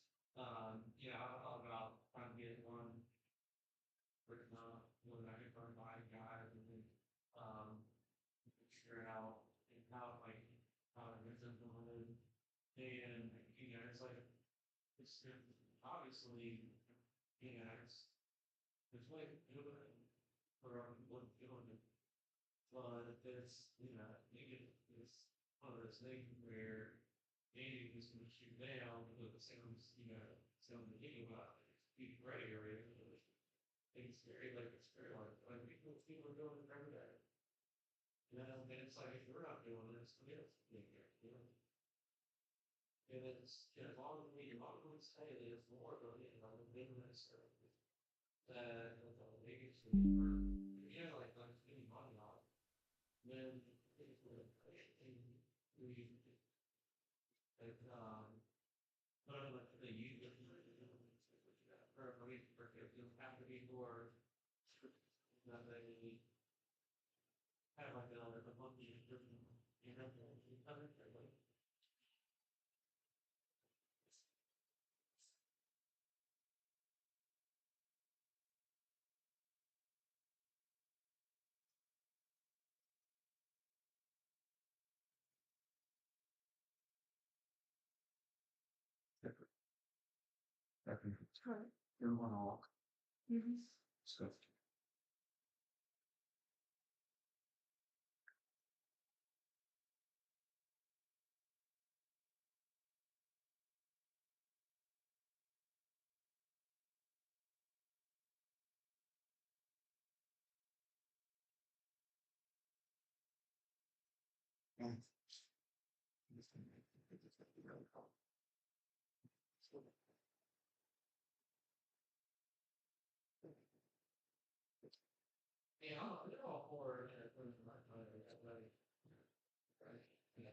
yeah, I thought about trying to get one written up, when I get from my guys and then, figure out how, like, how it gets implemented. And, it's like, it's obviously, it's like, for other people doing it. But it's, it's one of those things where Andy was gonna shoot down, but it sounds, sounds to me about it's big gray area. It's very like people are doing it every day. And it's like if you're not doing it, it's somebody else doing it, And it's, as long as we say there's more of it, business or that, maybe it's, yeah, like spending money on, then it's, we, like, the use, or at least, you have to be more, that they have like a monthly subscription, you know, like, Sure. You're one all Mm-hmm. stuff. yeah, they're all for, right, yeah.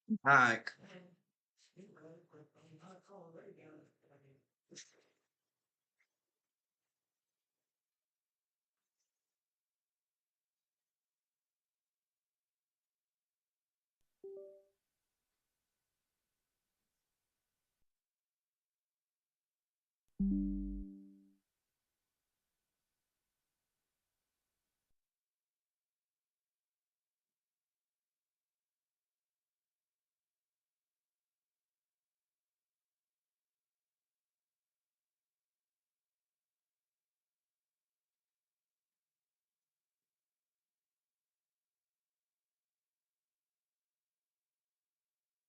Back.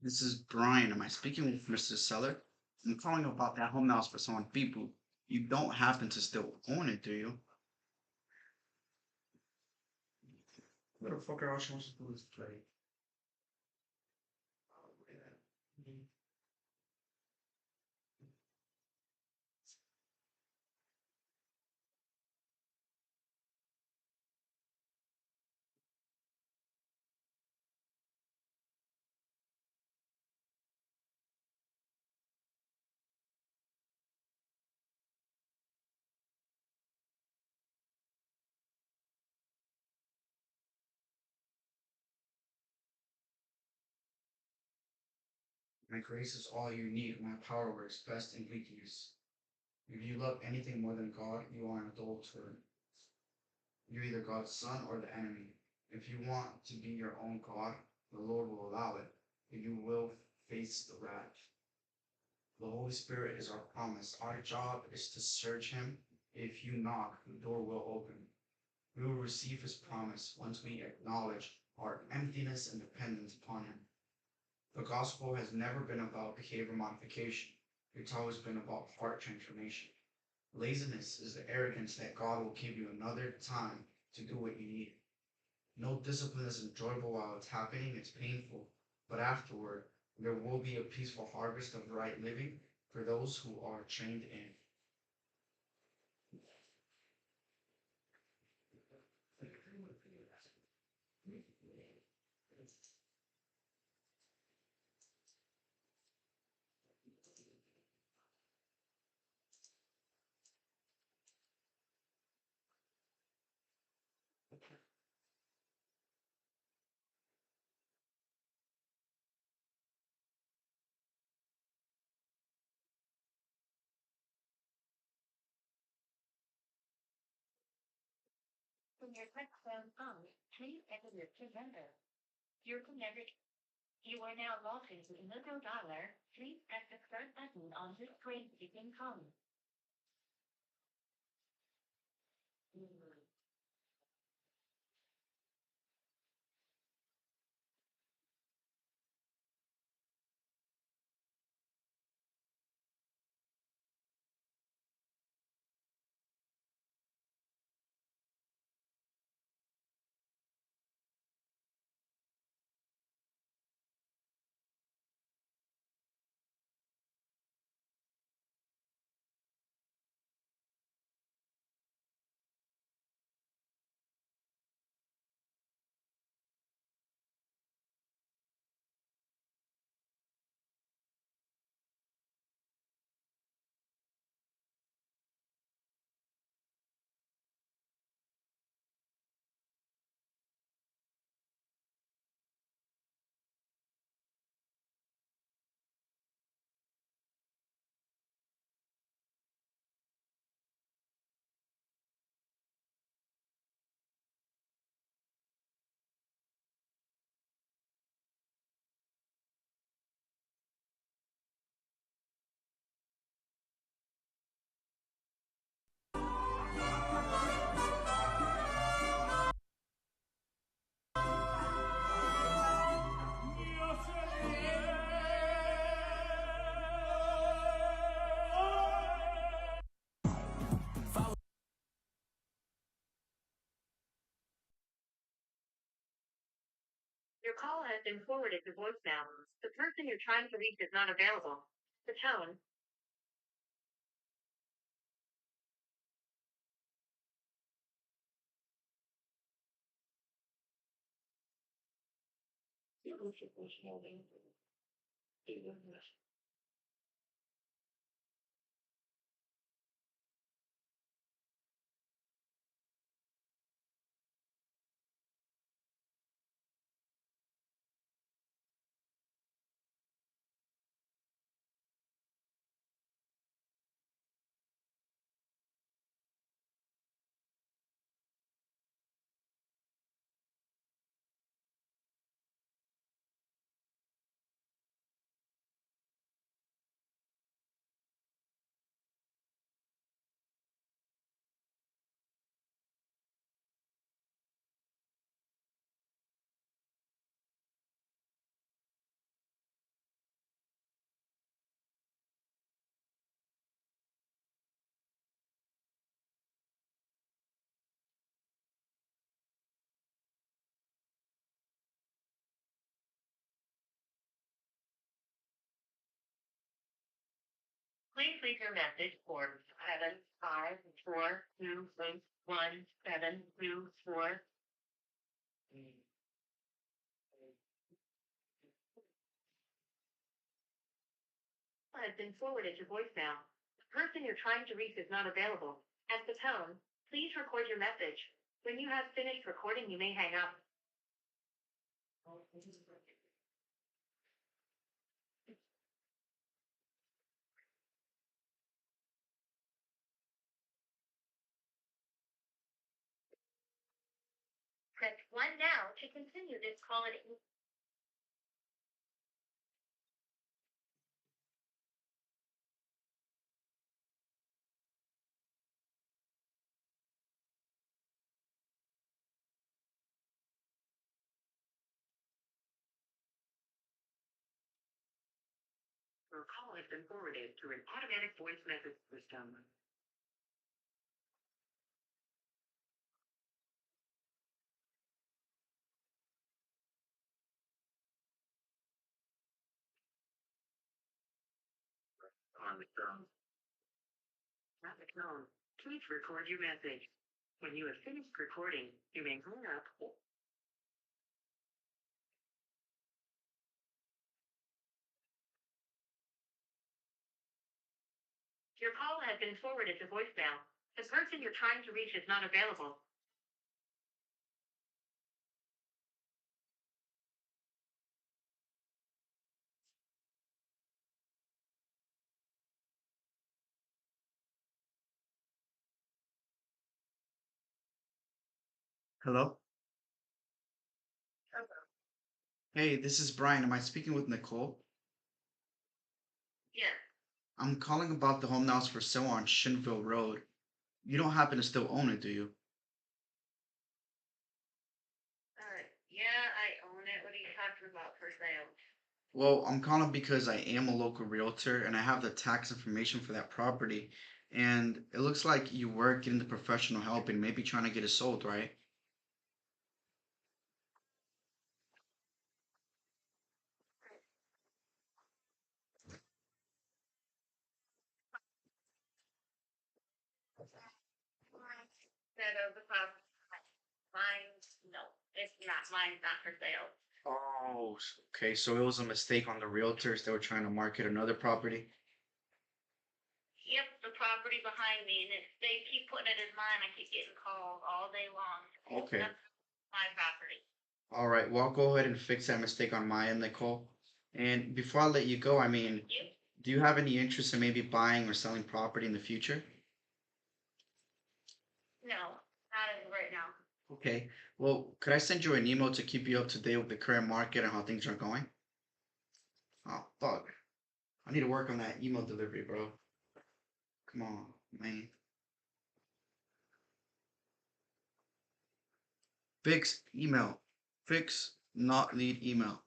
This is Brian. Am I speaking with Mr. Seller? I'm calling about that home house for someone people. You don't happen to still own it, do you? What the fuck are I supposed to do this play? My grace is all you need. My power works best in weakness. If you love anything more than God, you are an adulterer. You're either God's son or the enemy. If you want to be your own God, the Lord will allow it, but you will face the wrath. The Holy Spirit is our promise. Our job is to search Him. If you knock, the door will open. We will receive His promise once we acknowledge our emptiness and dependence upon Him. The gospel has never been about behavior modification. It's always been about heart transformation. Laziness is the arrogance that God will give you another time to do what you need. No discipline is enjoyable while it's happening, it's painful, but afterward, there will be a peaceful harvest of right living for those who are trained in. When your touchdown comes, please enter your PIN number. You're connected. You are now logged into Inogo Dollar. Please press the start button on the screen to begin calling. Your call has been forwarded to voicemail. The person you're trying to reach is not available. The tone. Please leave your message for 75421 has been forwarded to voicemail. The person you're trying to reach is not available. At the tone, please record your message. When you have finished recording, you may hang up. Press 1 now to continue this call. Your call has been forwarded to an automatic voice message system. On the phone. At the tone, please record your message. When you have finished recording, you may hang up. Your call has been forwarded to voicemail. The person you're trying to reach is not available. Hello? Hey, this is Brian. Am I speaking with Nicole? Yes. I'm calling about the home now is for sale on Shinville Road. You don't happen to still own it, do you? Yeah, I own it. What are you talking about for sale? Well, I'm calling because I am a local realtor and I have the tax information for that property. And it looks like you were getting the professional help and maybe trying to get it sold, right? That of the property. Mine, no, it's not. Mine's not for sale. Oh, okay. So it was a mistake on the realtors. They were trying to market another property. Yep, the property behind me, and they keep putting it as mine. I keep getting calls all day long. Okay. That's my property. All right. Well, I'll go ahead and fix that mistake on my end, Nicole. And before I let you go, I mean, You? do you have any interest in maybe buying or selling property in the future? No, not as of right now. Okay. Well, could I send you an email to keep you up to date with the current market and how things are going? Oh, fuck. I need to work on that email delivery, bro. Come on, man. Fix email. Fix not lead email.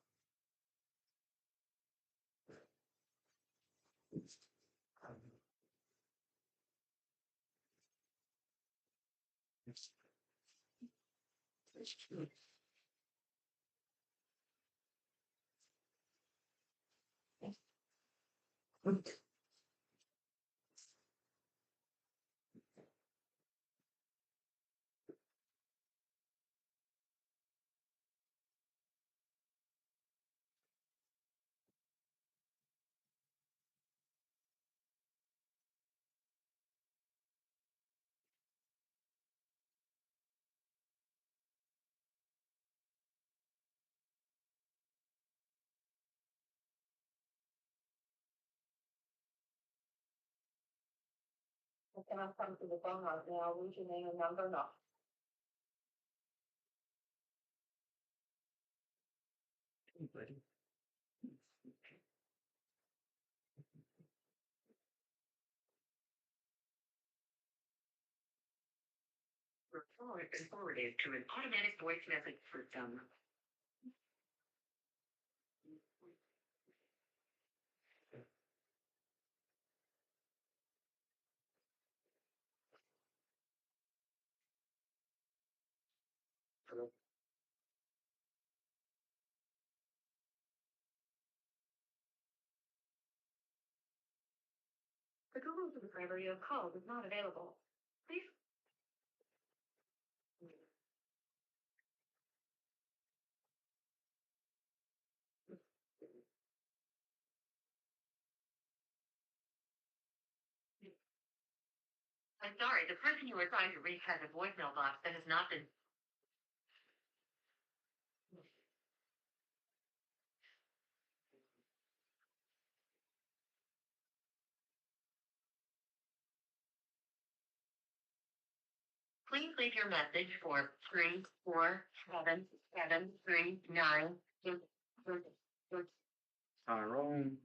I cannot come to the phone right now. What's your name and number? No. Anybody? Your call has been forwarded to an automatic voice message system. The Google subscriber you have called is not available. Please. I'm sorry, the person you were trying to reach has a voicemail box that has not been. Please leave your message for 347-739. Tyrone.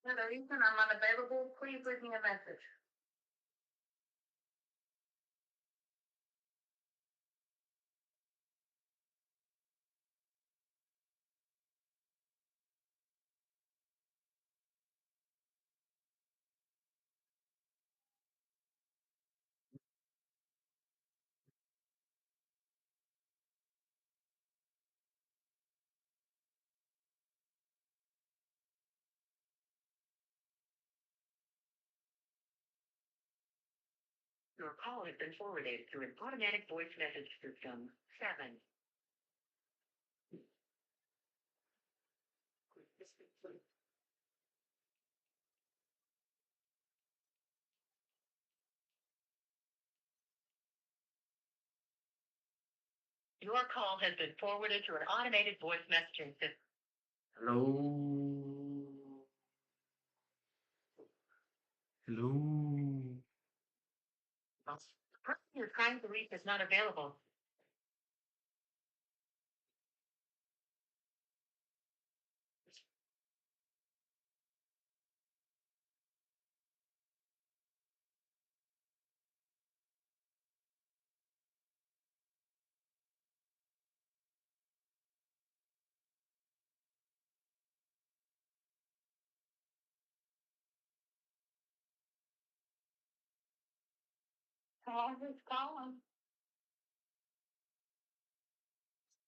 For the reason I'm unavailable, please leave me a message. Your call has been forwarded to an automatic voice message system. 7. Your call has been forwarded to an automated voice messaging system. Hello. Hello. The person you're trying to reach is not available. Hello, who's calling?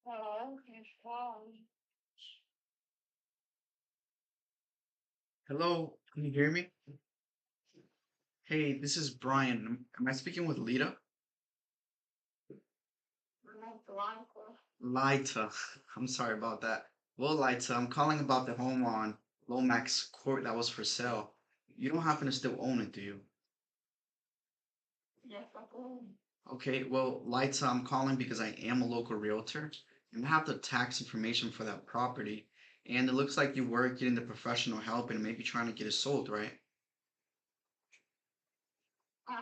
Hello, who's calling? Hello. Can you hear me? Hey, this is Brian. Am I speaking with Lita? Lita. I'm sorry about that. Well, Lita, I'm calling about the home on Lomax Court that was for sale. You don't happen to still own it, do you? Yes, I do. Okay, well, Lita, I'm calling because I am a local realtor and I have the tax information for that property. And it looks like you were getting the professional help and maybe trying to get it sold, right? I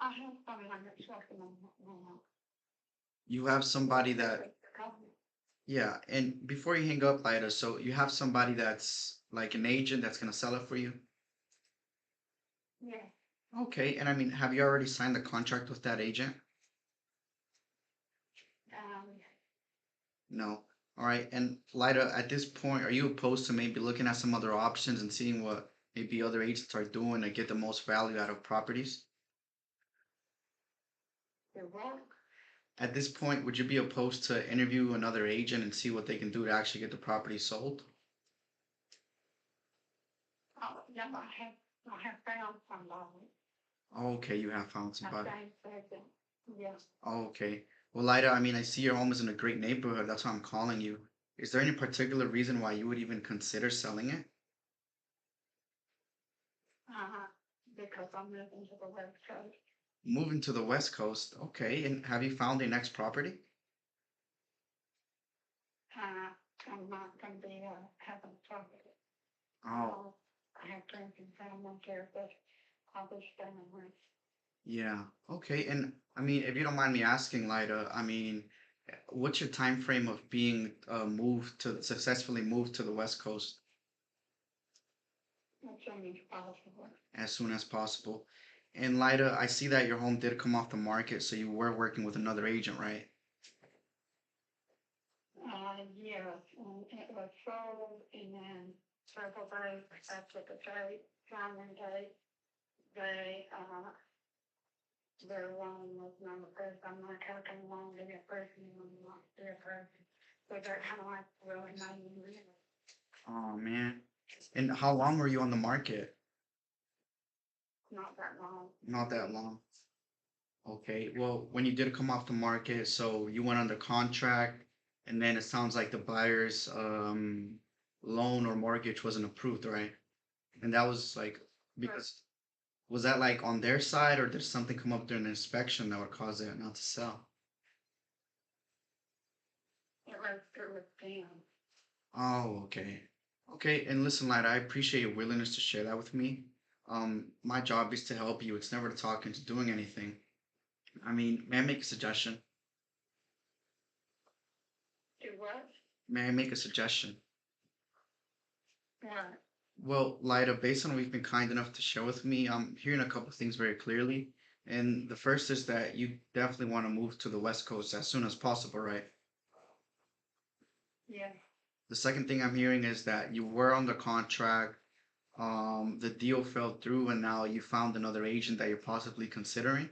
have someone that's working on that now. You have somebody that, yeah, and before you hang up, Lita, so you have somebody that's like an agent that's gonna sell it for you? Yeah. Okay, and I mean, have you already signed the contract with that agent? Um, No. All right, and Lida, at this point, are you opposed to maybe looking at some other options and seeing what maybe other agents are doing to get the most value out of properties? the work. At this point, would you be opposed to interview another agent and see what they can do to actually get the property sold? Oh, yeah, I have found somebody. Okay, you have found I somebody. think that, yes. Okay. Well, Lida, I mean, I see your home is in a great neighborhood. That's why I'm calling you. Is there any particular reason why you would even consider selling it? Because I'm moving to the West Coast. Moving to the West Coast, okay. And have you found a next property? I'm not gonna be, having trouble. Oh, I have friends and family here, but I'll be staying with. yeah. Okay. And I mean, if you don't mind me asking, Lida, I mean, what's your time frame of being moved to successfully moved to the West Coast As soon as possible. as soon as possible? And Lida, I see that your home did come off the market, so you were working with another agent, right? Yes, and it was sold, and then several days after the date, signing date, they, their loan was not approved. I'm not talking loan to get person, I'm not their person. So they're kind of like really not even real. Oh man. And how long were you on the market? Not that long. Not that long. Okay, well, when you did come off the market, so you went under contract, and then it sounds like the buyer's loan or mortgage wasn't approved, right? And that was like because was that like on their side, or did something come up during the inspection that would cause it not to sell? It was them. Oh, okay. Okay, and listen, lad, I appreciate your willingness to share that with me. My job is to help you. It's never to talk into doing anything. I mean, may I make a suggestion? Do what? May I make a suggestion? What? Well, Lida, based on what you've been kind enough to share with me, I'm hearing a couple of things very clearly. And the first is that you definitely want to move to the West Coast as soon as possible, right? Yeah. The second thing I'm hearing is that you were under contract, the deal fell through, and now you found another agent that you're possibly considering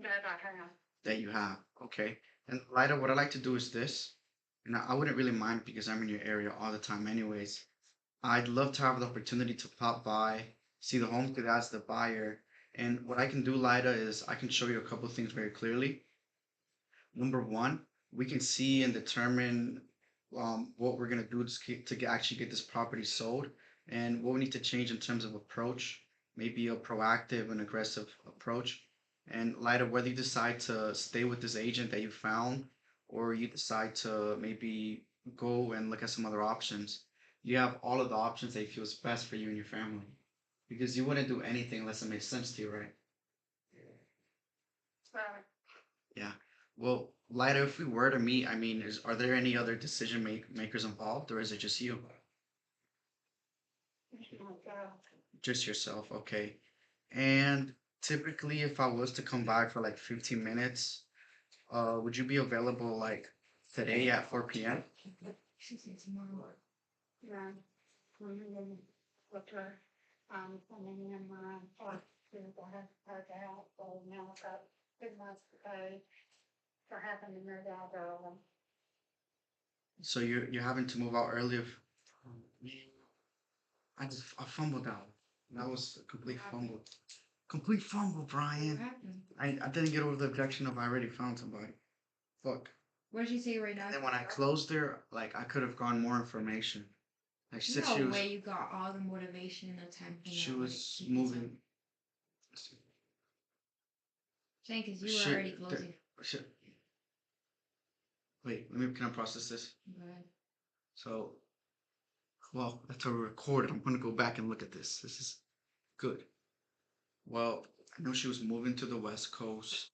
That I have. that you have. Okay. And Lida, what I'd like to do is this. And I wouldn't really mind because I'm in your area all the time anyways. I'd love to have the opportunity to pop by, see the home as the buyer. And what I can do, Lida, is I can show you a couple of things very clearly. Number one, we can see and determine what we're gonna do actually get this property sold, and what we need to change in terms of approach, maybe a proactive and aggressive approach. And Lida, whether you decide to stay with this agent that you found, or you decide to maybe go and look at some other options, you have all of the options that you feel is best for you and your family. Because you wouldn't do anything unless it makes sense to you, right? So, Yeah. Well, Lida, if we were to meet, I mean, are there any other makers involved, or is it just you? it's myself. Just yourself, okay. And typically, if I was to come by for like 15 minutes, would you be available like today at 4 p.m.? She said tomorrow. Yeah. With her, coming in my, or, I have her out, so now I've got 2 months to pay for having to move out early. So you're having to move out early. I fumbled out. That was a complete fumble. Complete fumble, What Brian. happened? I didn't get over the objection of I already found somebody. Fuck. What did she say right now? And then when I closed her, like I could have gone more information. Like she said No she was way you got all the motivation and the time from she that, like, was keep this moving. up. Saying because you were Shit, already th- closing. Shit. Wait, let me can I process this? Go ahead. So, well, that's a record. I'm gonna go back and look at this. This is good. Well, I know she was moving to the West Coast.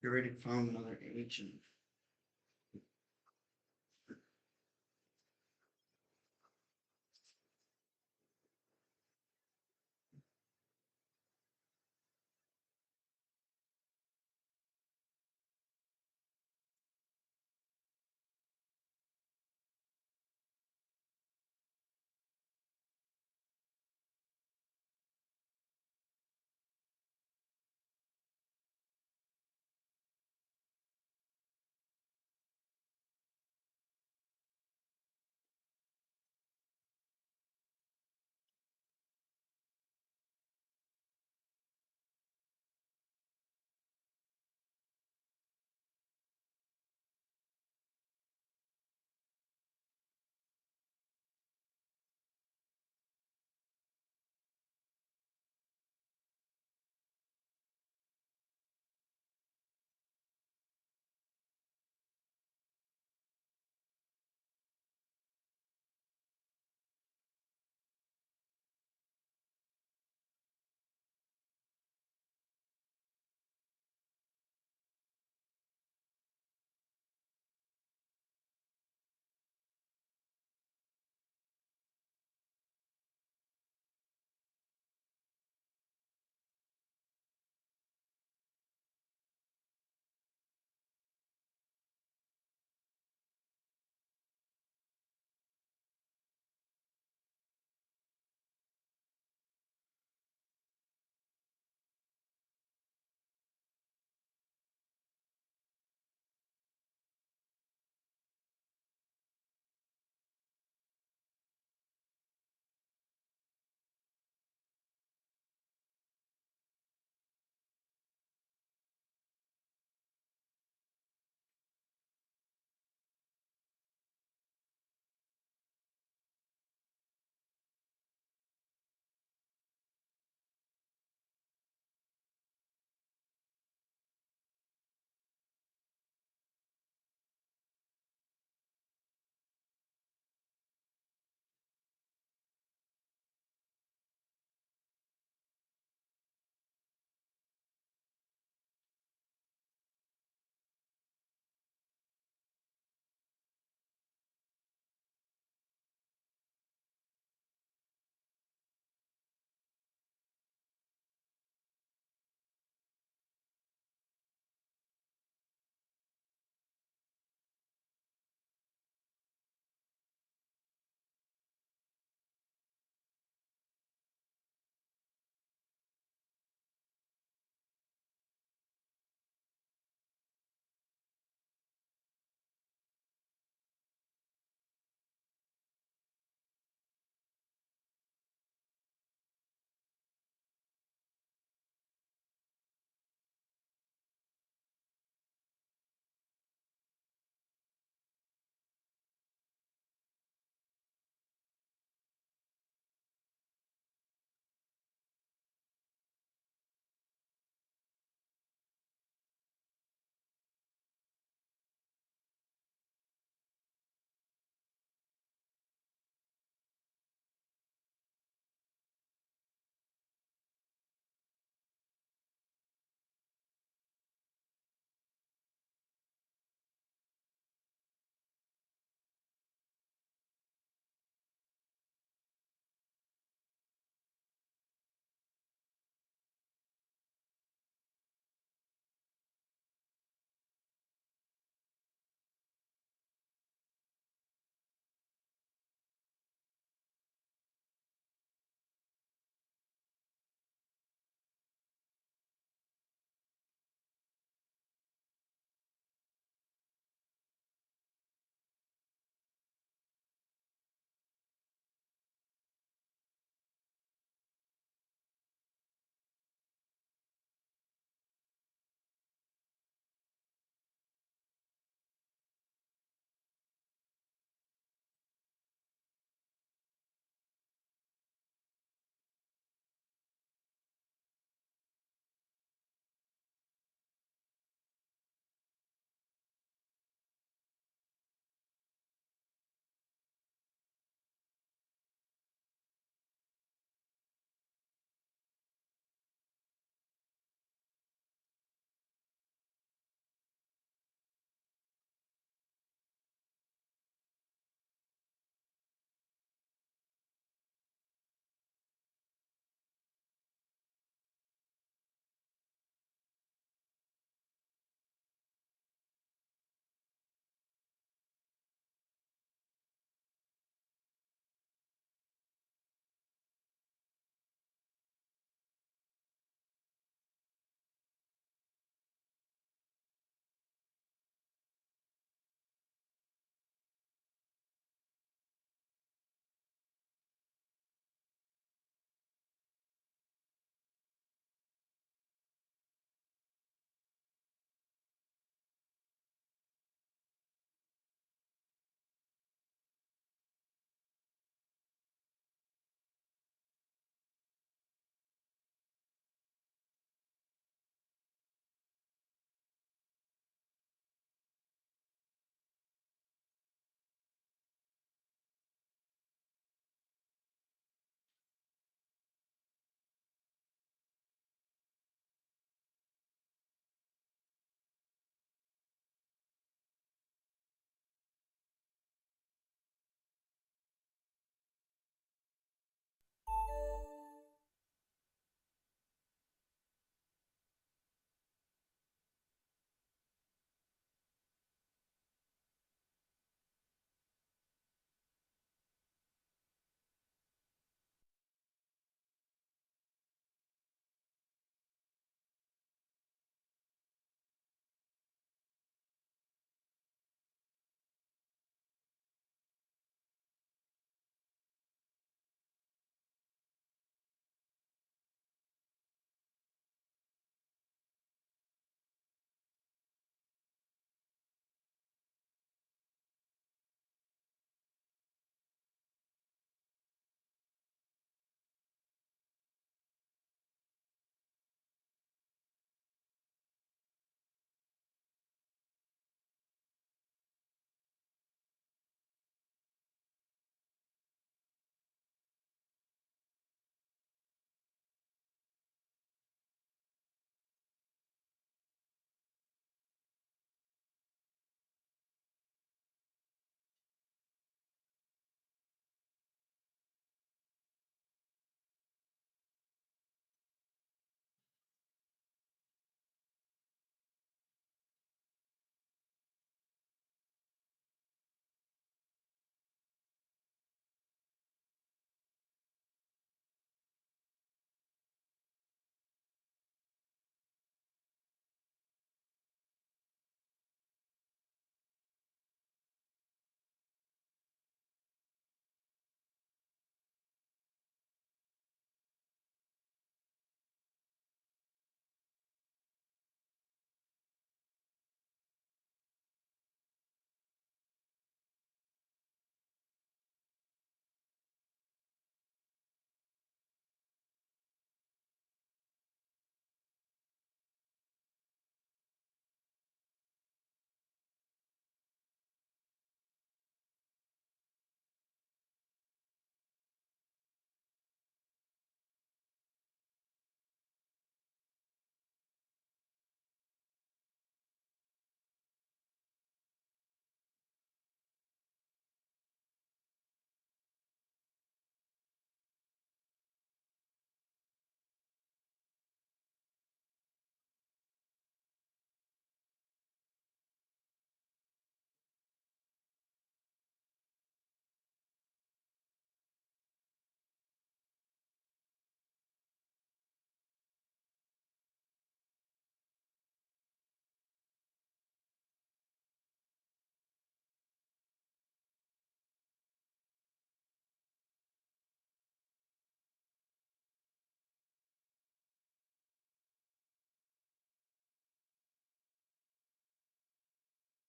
You already found another agent.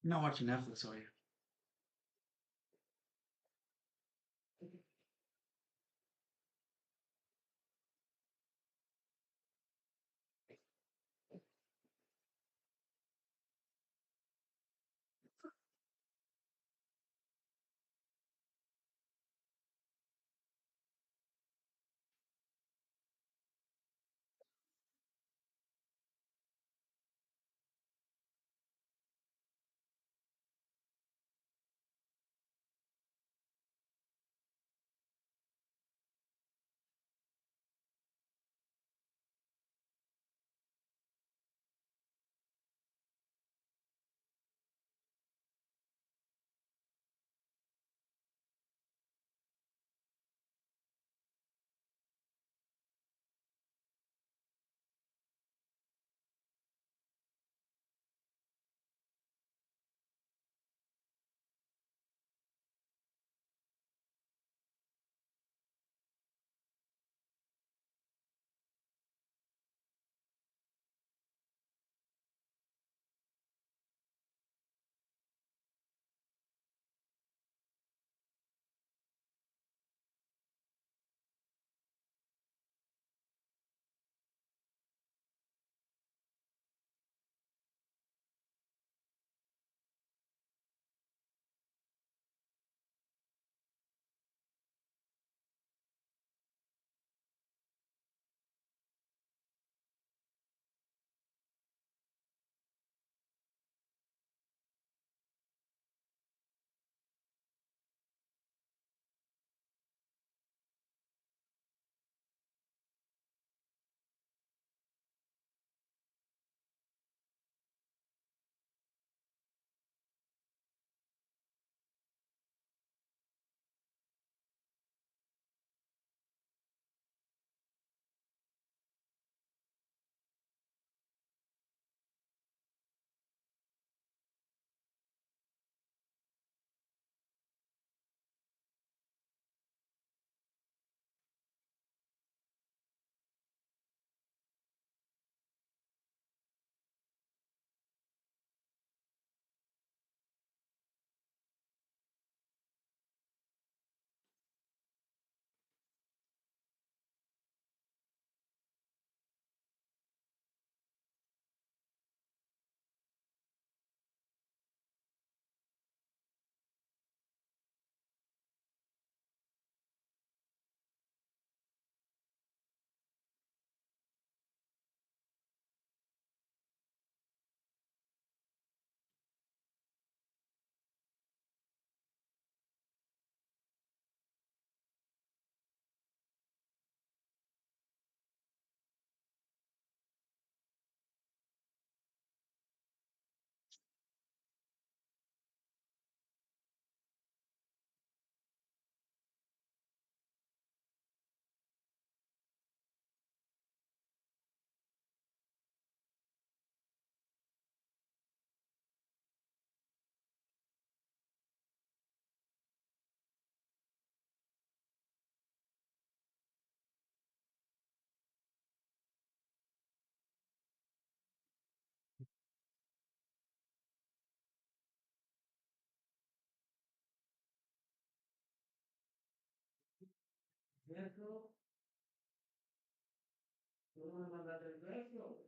You're not watching Netflix, are you? Metro, dove mandate il vecchio?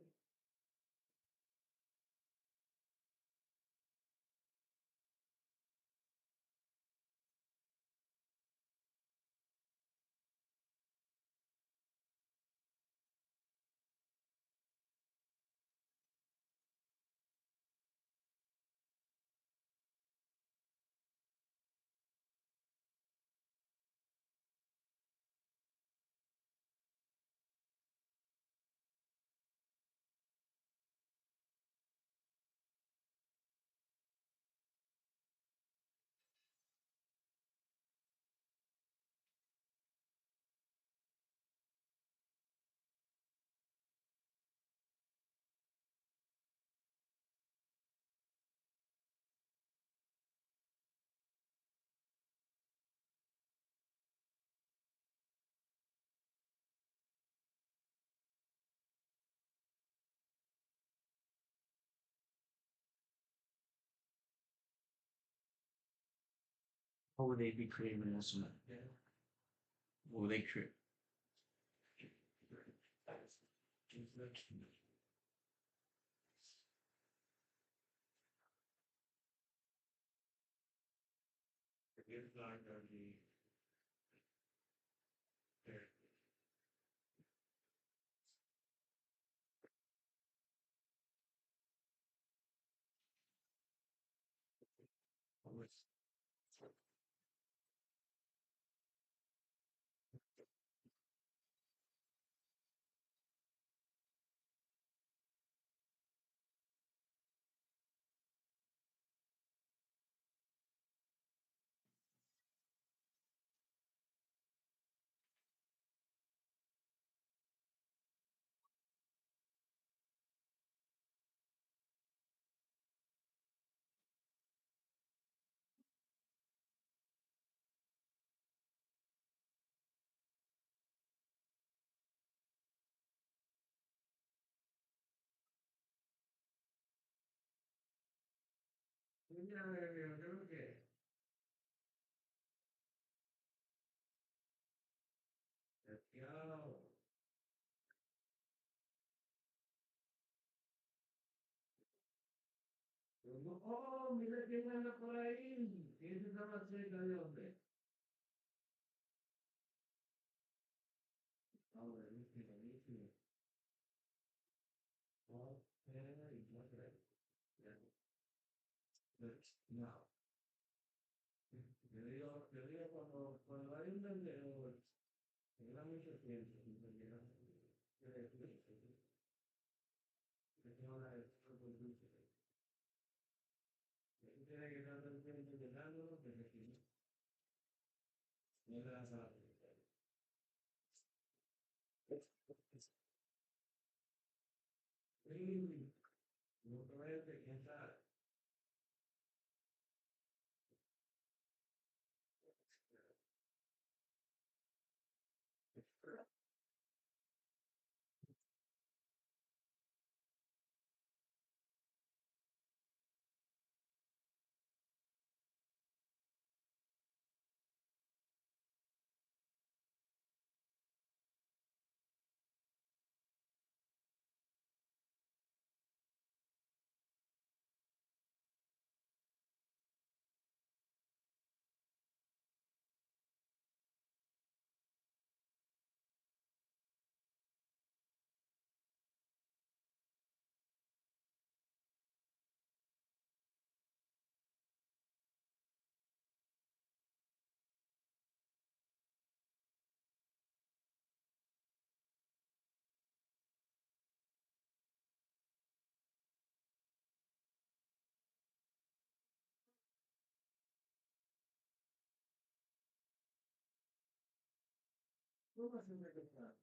What would they be creating in this one? What would they create? It's not gonna be. There. Creo que. Yo. Oh, mira quién anda por ahí. ¿Quién se llama cerca de dónde? Ah, buenísimo, buenísimo. Oh, no. Yo digo cuando hay un vendedor, que lleva mucho tiempo, que tengo la de tiene que estar todo el tiempo llenándolo, desde que no le das a la sí, no puede quién sabe. ¿Cómo va a ser una cosa?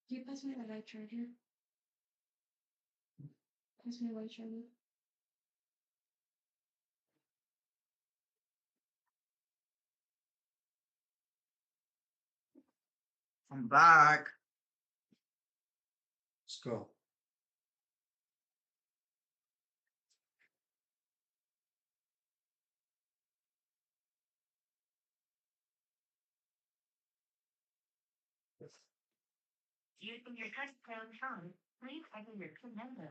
Can you pass me the light charger? Pass me the light charger. I'm back. Let's go. Using your touchtone phone, please enter your PIN number.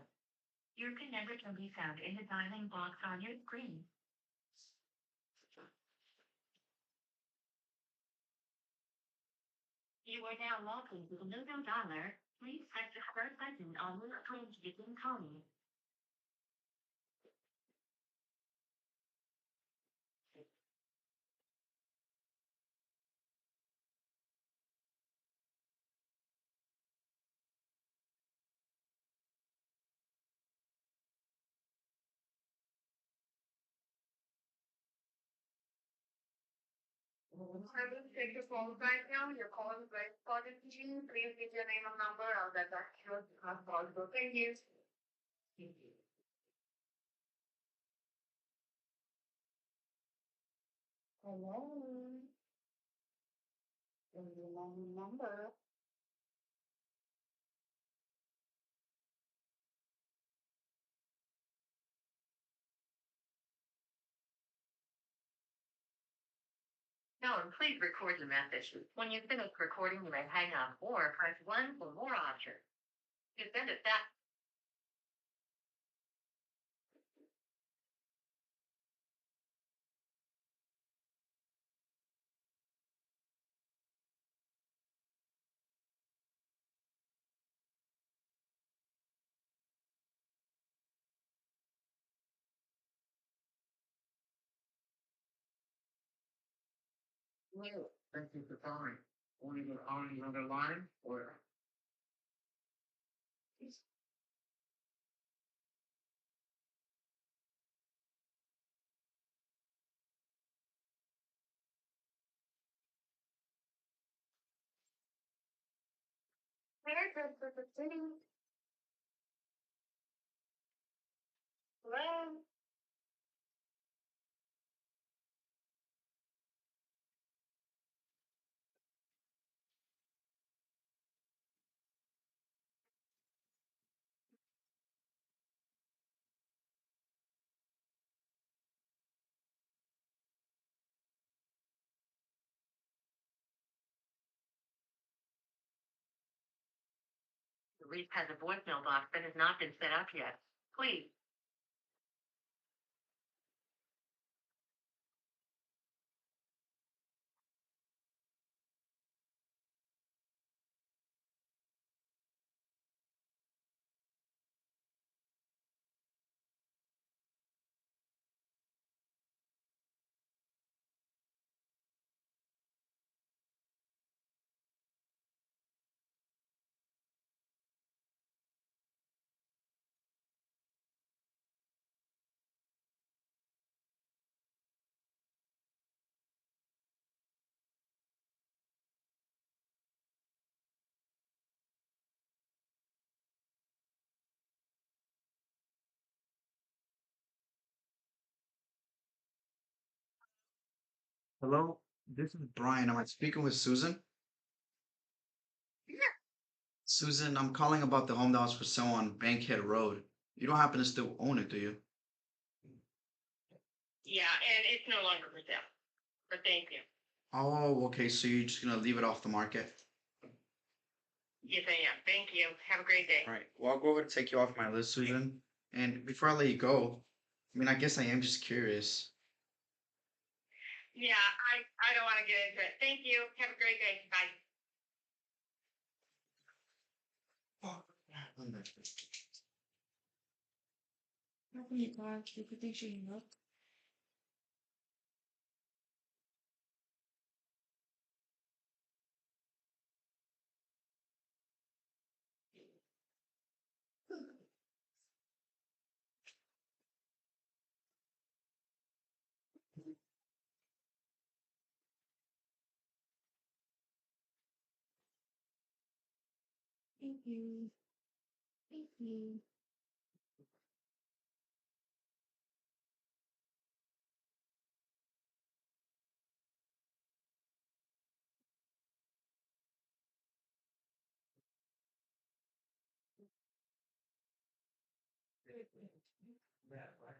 Your PIN number can be found in the dialing box on your screen. You are now logged into the Novo Dialer. Please press the start button on your screen to begin calling. I will take your call right now. Your call is very important to me. Please give your name and number. I'll get back to you as soon as possible. Thank you. Thank you. Hello. Give your name and number. Now, please record your message. When you finish recording, you may hang up or press 1 for more options. To send it back. Well, thank you for calling. Want to go on another line or? Where's the city? Hello. The Reef has a voicemail box that has not been set up yet. Please. Hello, this is Brian. Am I speaking with Susan? Susan, I'm calling about the home that was for sale on Bankhead Road. You don't happen to still own it, do you? Yeah, and it's no longer for sale. But thank you. Oh, okay, so you're just gonna leave it off the market? Yes, I am. Thank you. Have a great day. All right, well, I'll go over and take you off my list, Susan. And before I let you go, I mean, I guess I am just curious. Yeah, I don't want to get into it. Thank you. Have a great day. Bye. How can you talk? You could think she hung up. Thank you. Thank you. That, right?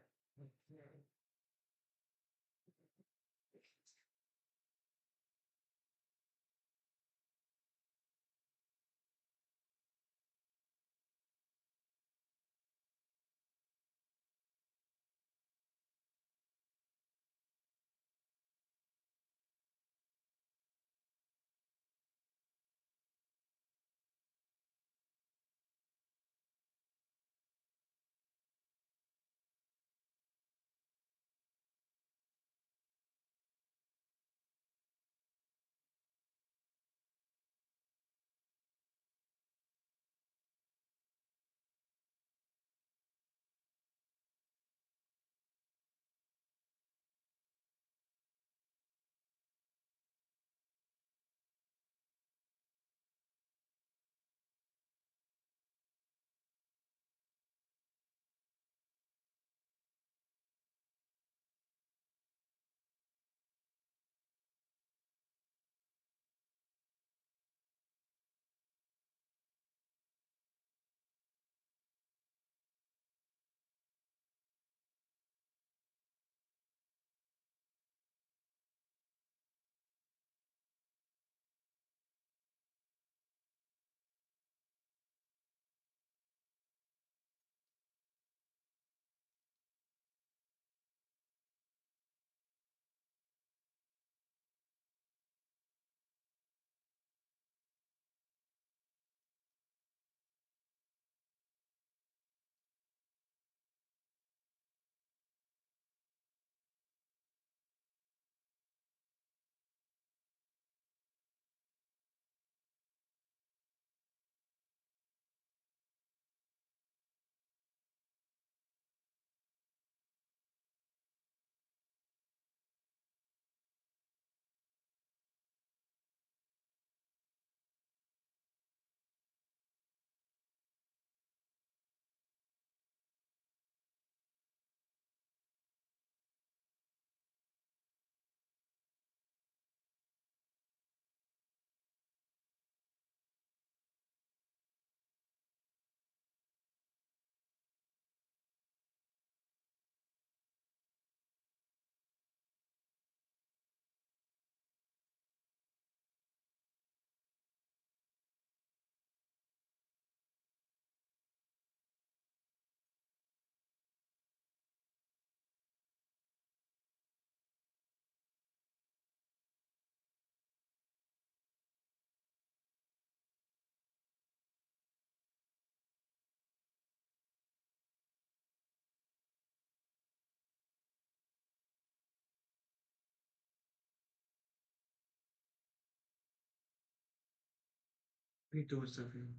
What are you doing, Stephanie?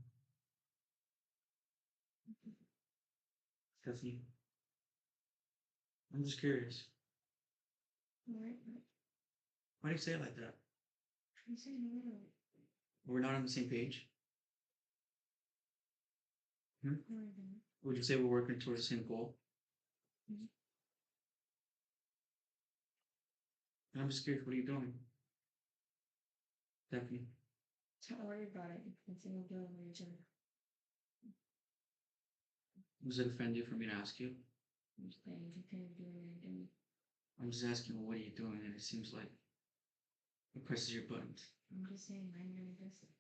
Stephanie, I'm just curious. What? Why do you say it like that? You said no. We're not on the same page? More than- Would you say we're working towards the same goal? Mhm. And I'm just curious, what are you doing? Stephanie, Don't worry about it. Continue doing what you're doing. does it offend you for me to ask you? I'm just saying, continue doing what you're doing. I'm just asking, what are you doing? And it seems like it presses your buttons. I'm just saying, mind your own business.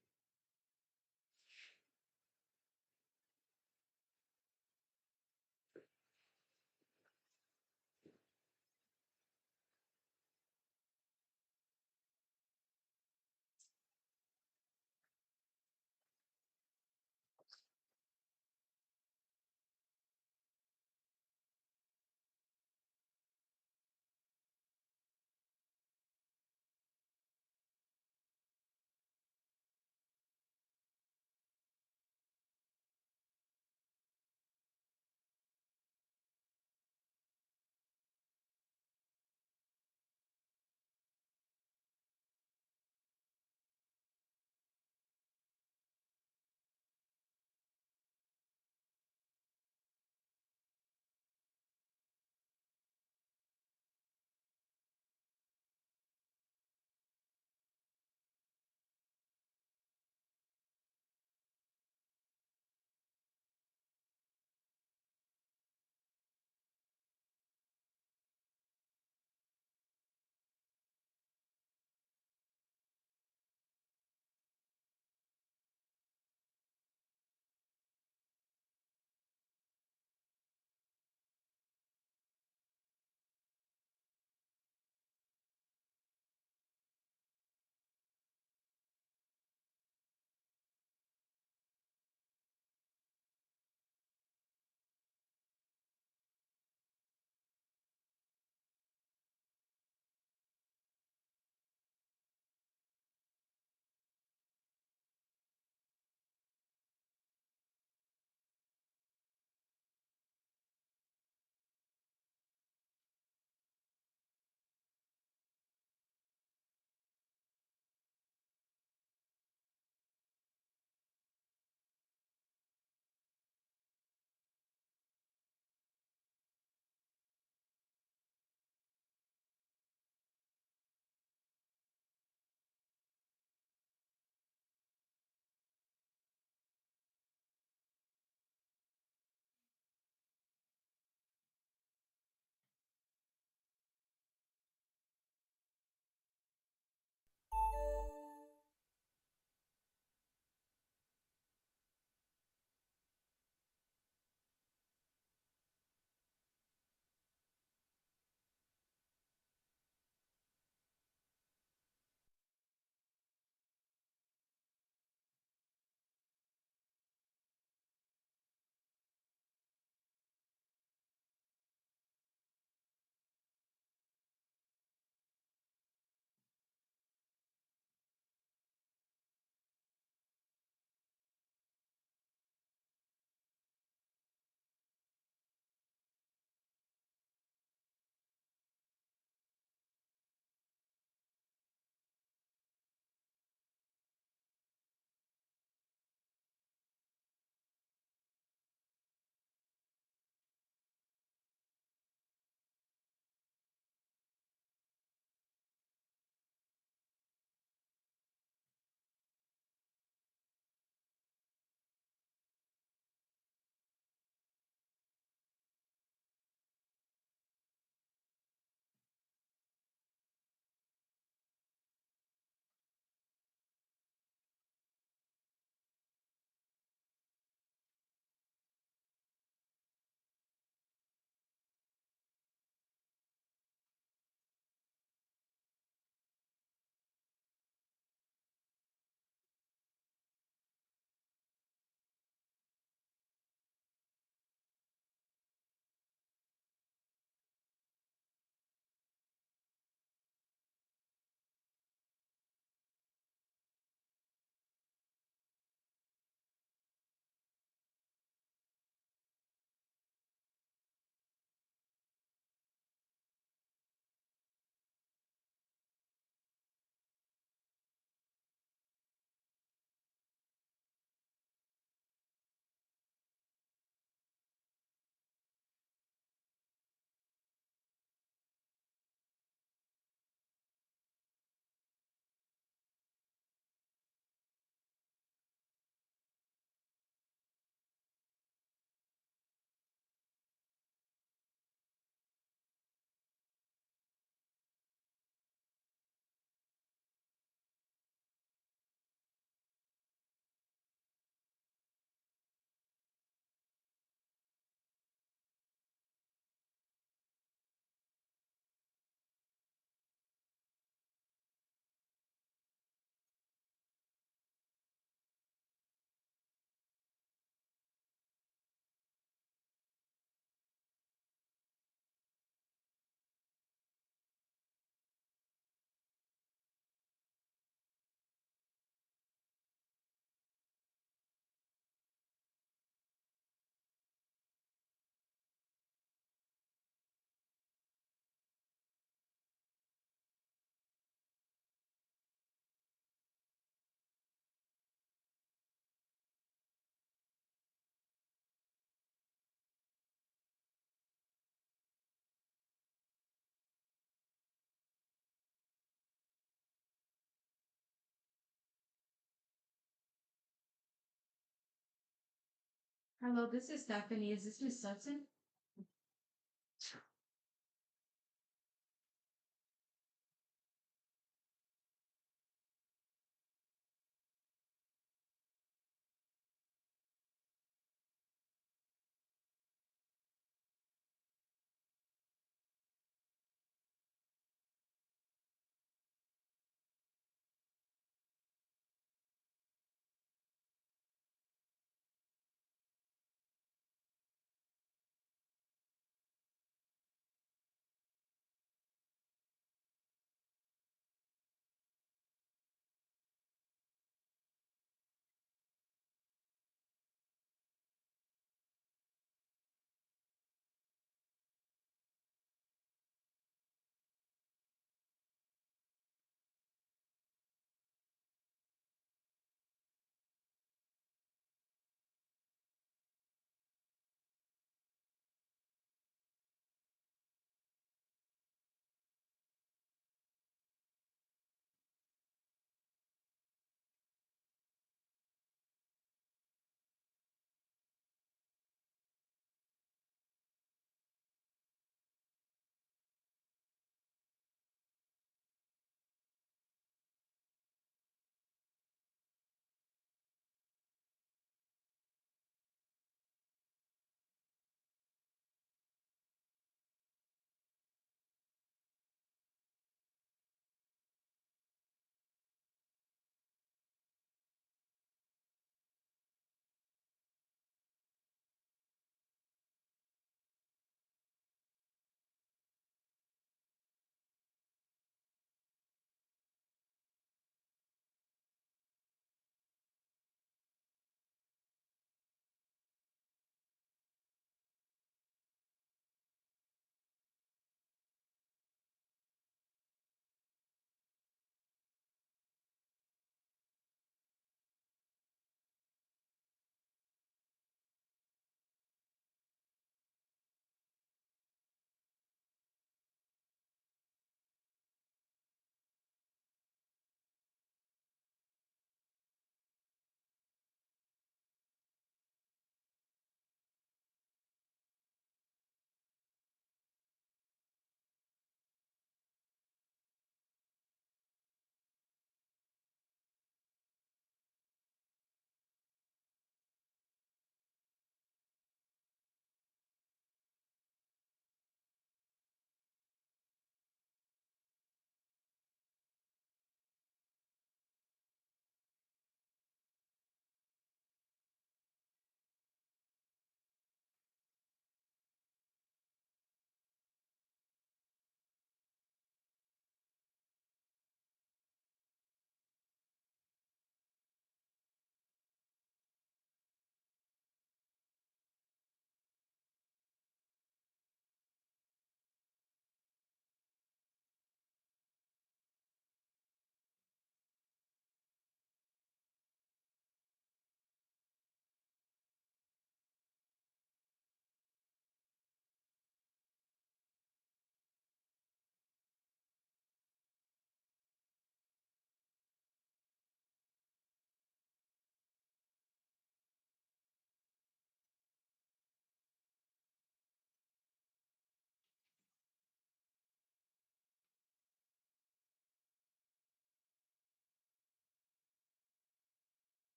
Hello, this is Stephanie. Is this Miss Sutton?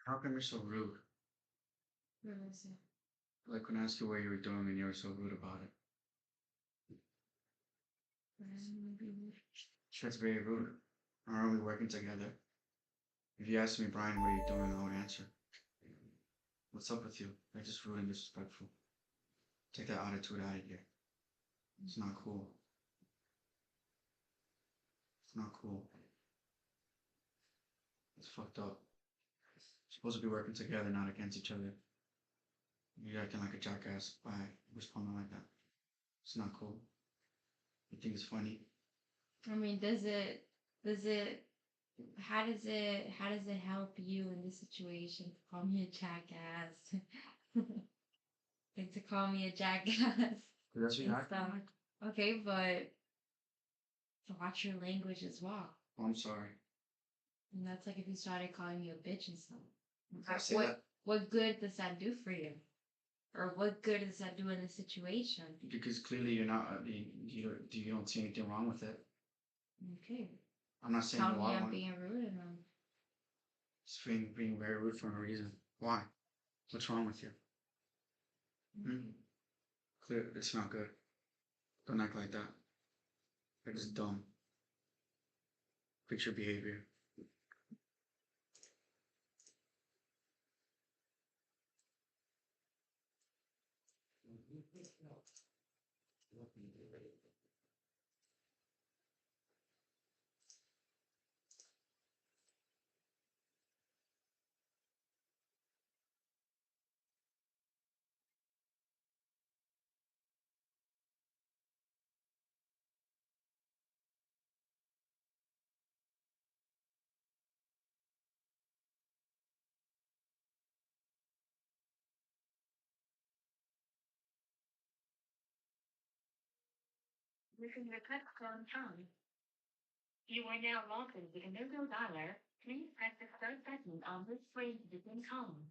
How come you're so rude? What is it? Like when I asked you what you were doing and you were so rude about it. What is it? Shit's very rude. Aren't we working together? If you ask me, Brian, what are you doing, I won't answer. What's up with you? You're just rude and disrespectful. Take that attitude out of here. It's not cool. It's not cool. It's fucked up. We're supposed to be working together, not against each other. You're acting like a jackass by responding like that. It's not cool. You think it's funny? I mean, how does it help you in this situation to call me a jackass? like to call me a jackass That's what and you're acting stuff. like. Okay, but to watch your language as well. Oh, I'm sorry. And that's like if you started calling me a bitch and stuff. I say What that what good does that do for you? Or what good does that do in the situation? because clearly you're not. You don't see anything wrong with it. Okay. I'm not saying Tell you me are I'm one. being rude and It's being very rude for no reason. Why? What's wrong with you? Hmm? Clear. It's not good. Don't act like that. You're just dumb. Fix your behavior. Using your touchtone phone. You are now logged into the Google Dialer. Please press the start button on the screen to begin calling.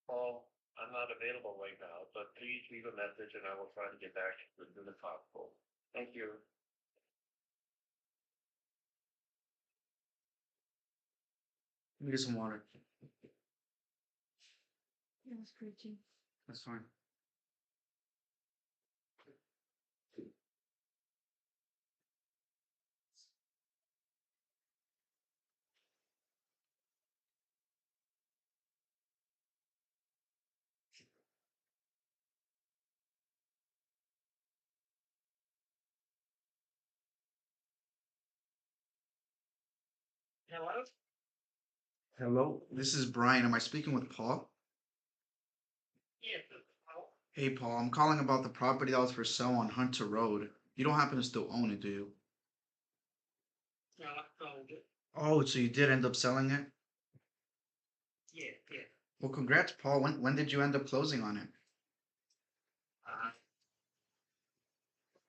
Paul, I'm not available right now, but please leave a message and I will try to get back to you as soon as possible. Thank you. Let me get some water. it was preaching. That's fine. Hello? Hello. This is Brian. Am I speaking with Paul? Yes, this is Paul. Hey, Paul. I'm calling about the property that was for sale on Hunter Road. You don't happen to still own it, do you? No, I sold it. Oh, so you did end up selling it? Yes, yes. Well, congrats, Paul. When did you end up closing on it?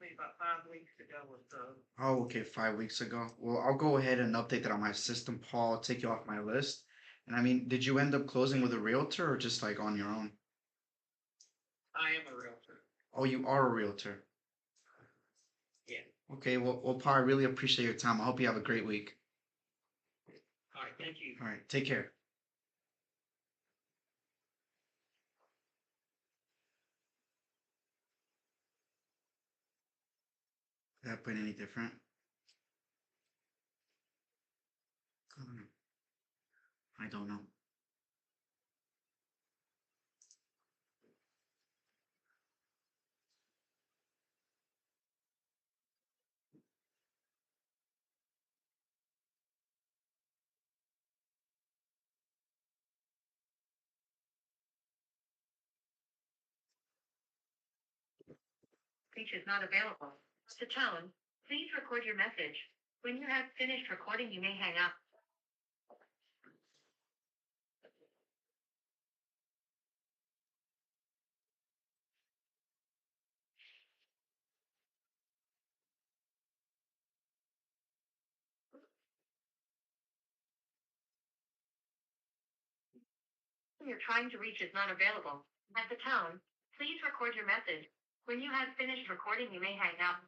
Maybe about 5 weeks ago or so. Oh, okay, 5 weeks ago. Well, I'll go ahead and update that on my system, Paul. I'll take you off my list. And I mean, did you end up closing with a realtor or just like on your own? I am a realtor. Oh, you are a realtor. Yeah. Okay, well, Paul, I really appreciate your time. I hope you have a great week. All right, thank you. All right, take care. Did that put any different? I don't know. I don't know. Speech is not available. To tone, please record your message. When you have finished recording, you may hang up. Who you're trying to reach is not available. At the tone, please record your message. When you have finished recording, you may hang up.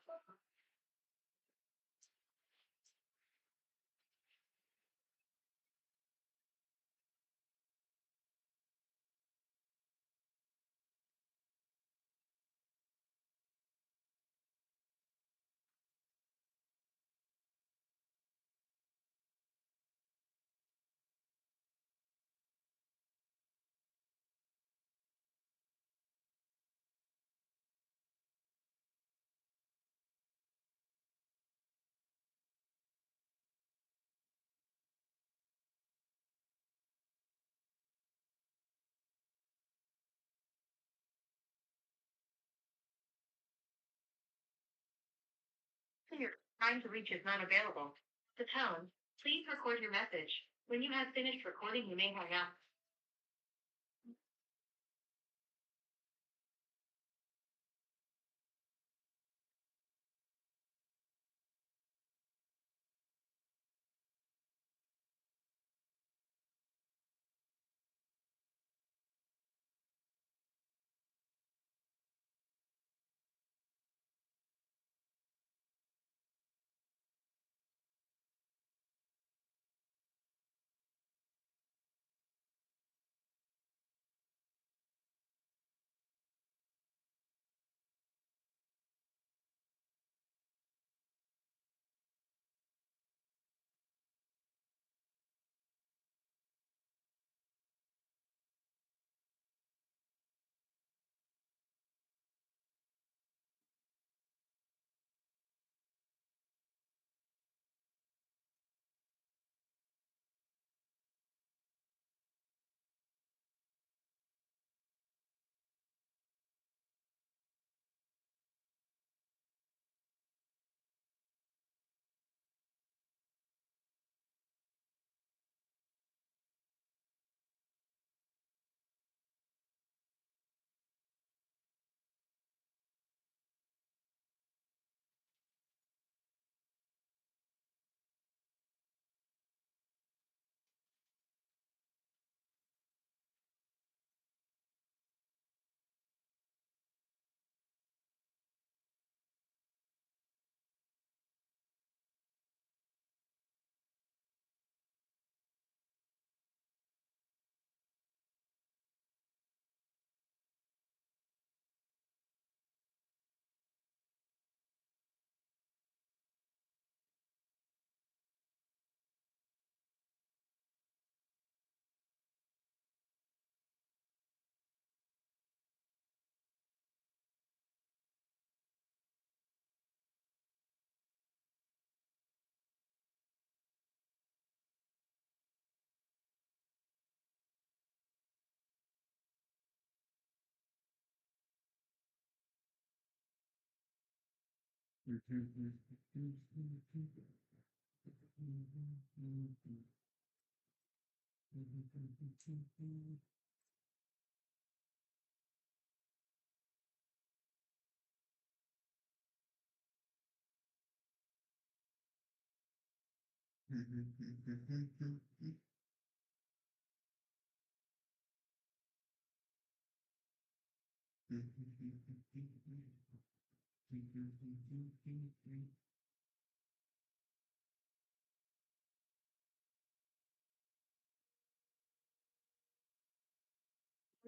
person you're trying to reach is not available. At the tone, please record your message. When you have finished recording, you may hang up.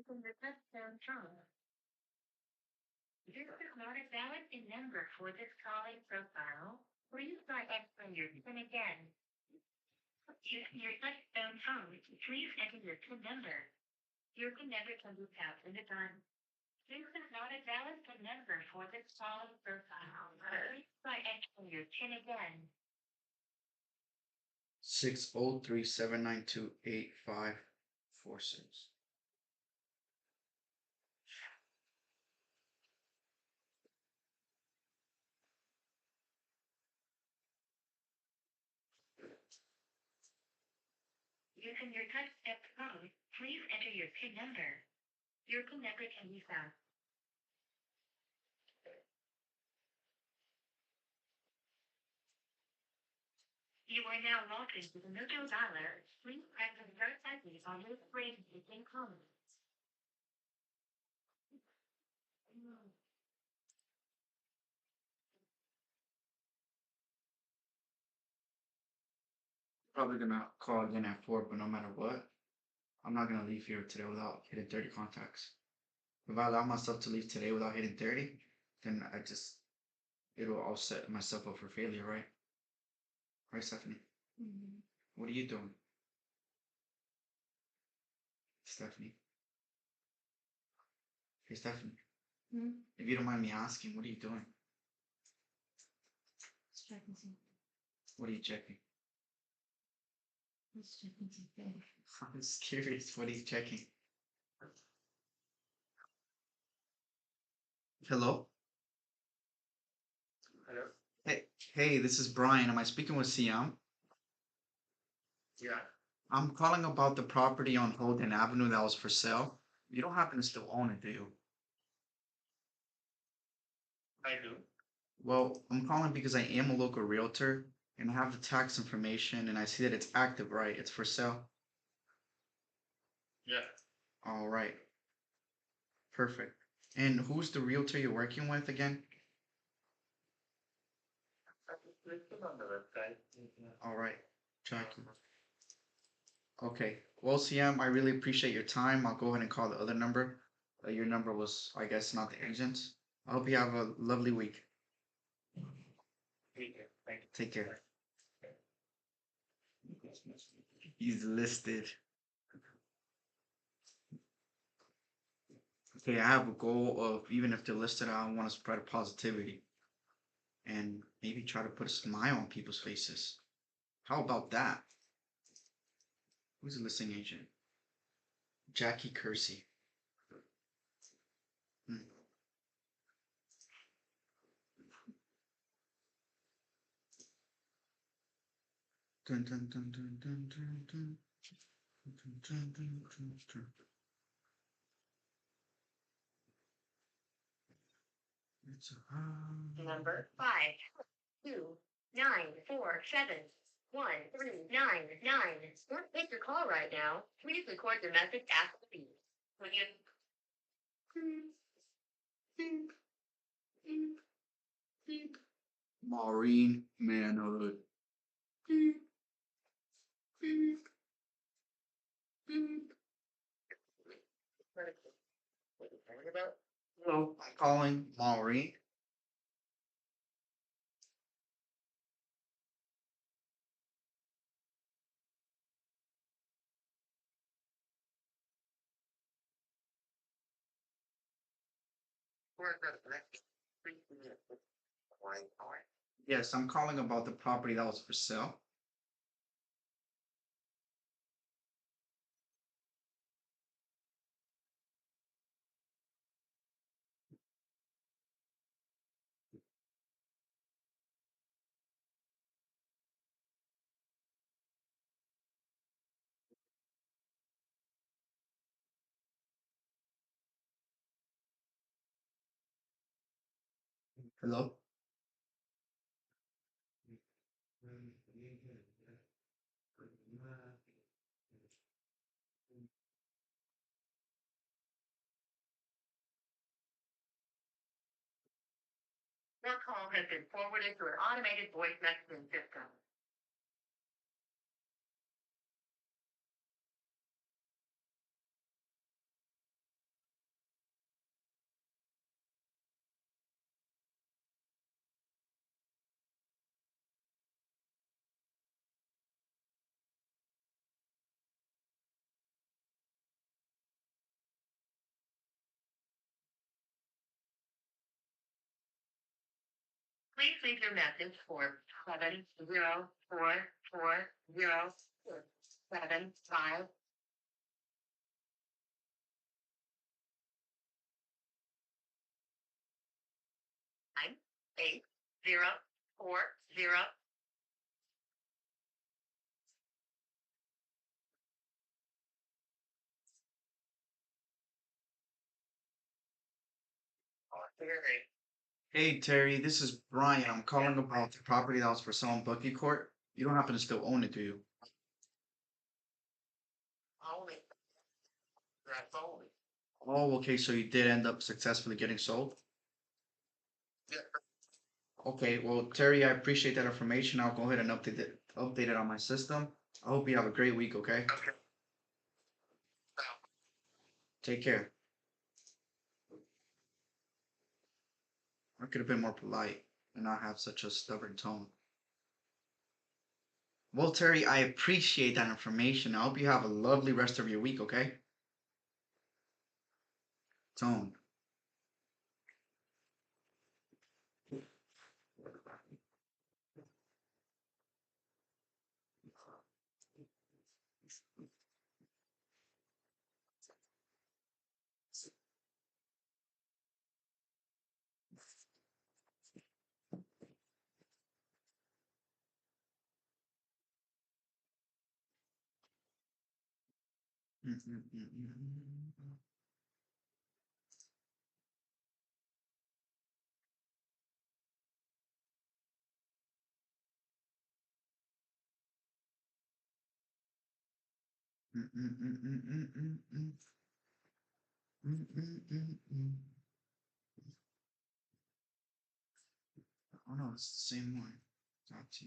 From the touchdown tone. This is not a valid number for this calling profile. Please try entering your PIN again. Using your touchstone phone, please enter your PIN number. Your PIN number can be tapped anytime. This is not a valid PIN number for this calling profile. Please try entering your PIN again. 603-792-8546. Using your touch-step phone, please enter your PIN number. Your PIN number can be found. You are now logged into the Mojo Dialer. Please press the start button on your screen to begin calling. Probably gonna call again at 4, but no matter what, I'm not gonna leave here today without hitting 30 contacts. If I allow myself to leave today without hitting 30, then I'll set myself up for failure, right? Right, Stephanie? What are you doing? Stephanie? Hey, Stephanie. If you don't mind me asking, what are you doing? Let's check and see. What are you checking? Let's check and see. I'm just curious. What are you checking? Hello? Hello? Hey, Hey, this is Brian. Am I speaking with Siam? Yeah, I'm calling about the property on Holden Avenue that was for sale. You don't happen to still own it, do you? I do. Well, I'm calling because I am a local realtor and I have the tax information and I see that it's active, right? It's for sale. Yeah. All right. Perfect. And who's the realtor you're working with again? It's on the website. All right. Jackie. Okay. Well, CM, I really appreciate your time. I'll go ahead and call the other number. Your number was, I guess, not the agent's. I hope you have a lovely week. Thank you. Take care. He's listed. Okay, I have a goal of even if they're listed, I want to spread positivity and maybe try to put a smile on people's faces. How about that? Who's the listing agent? Jackie Kersey. Hmm. Dun, dun, dun, dun, dun, dun, dun. Dun, dun, dun, dun, dun. It's a Number 529471399. Don't take your call right now. Please record your message after the beep. When you Maureen Manhood. Beep, beep, beep. what are you talking about? Hello, I'm calling Maureen. Yes, I'm calling about the property that was for sale. Hello? Your call has been forwarded to an automated voice messaging system. Please leave your message for 7044075. 8040. Hey Terry, this is Brian. I'm calling about the property that was for sale in Bucky Court. You don't happen to still own it, do you? Only. That's only. Oh, okay, so you did end up successfully getting sold? Yeah. Okay, well, Terry, I appreciate that information. I'll go ahead and update it on my system. I hope you have a great week, okay? Okay. Take care. I could have been more polite and not have such a stubborn tone. Well, Terry, I appreciate that information. I hope you have a lovely rest of your week, okay? Tone. Oh no, it's the same one. Dot to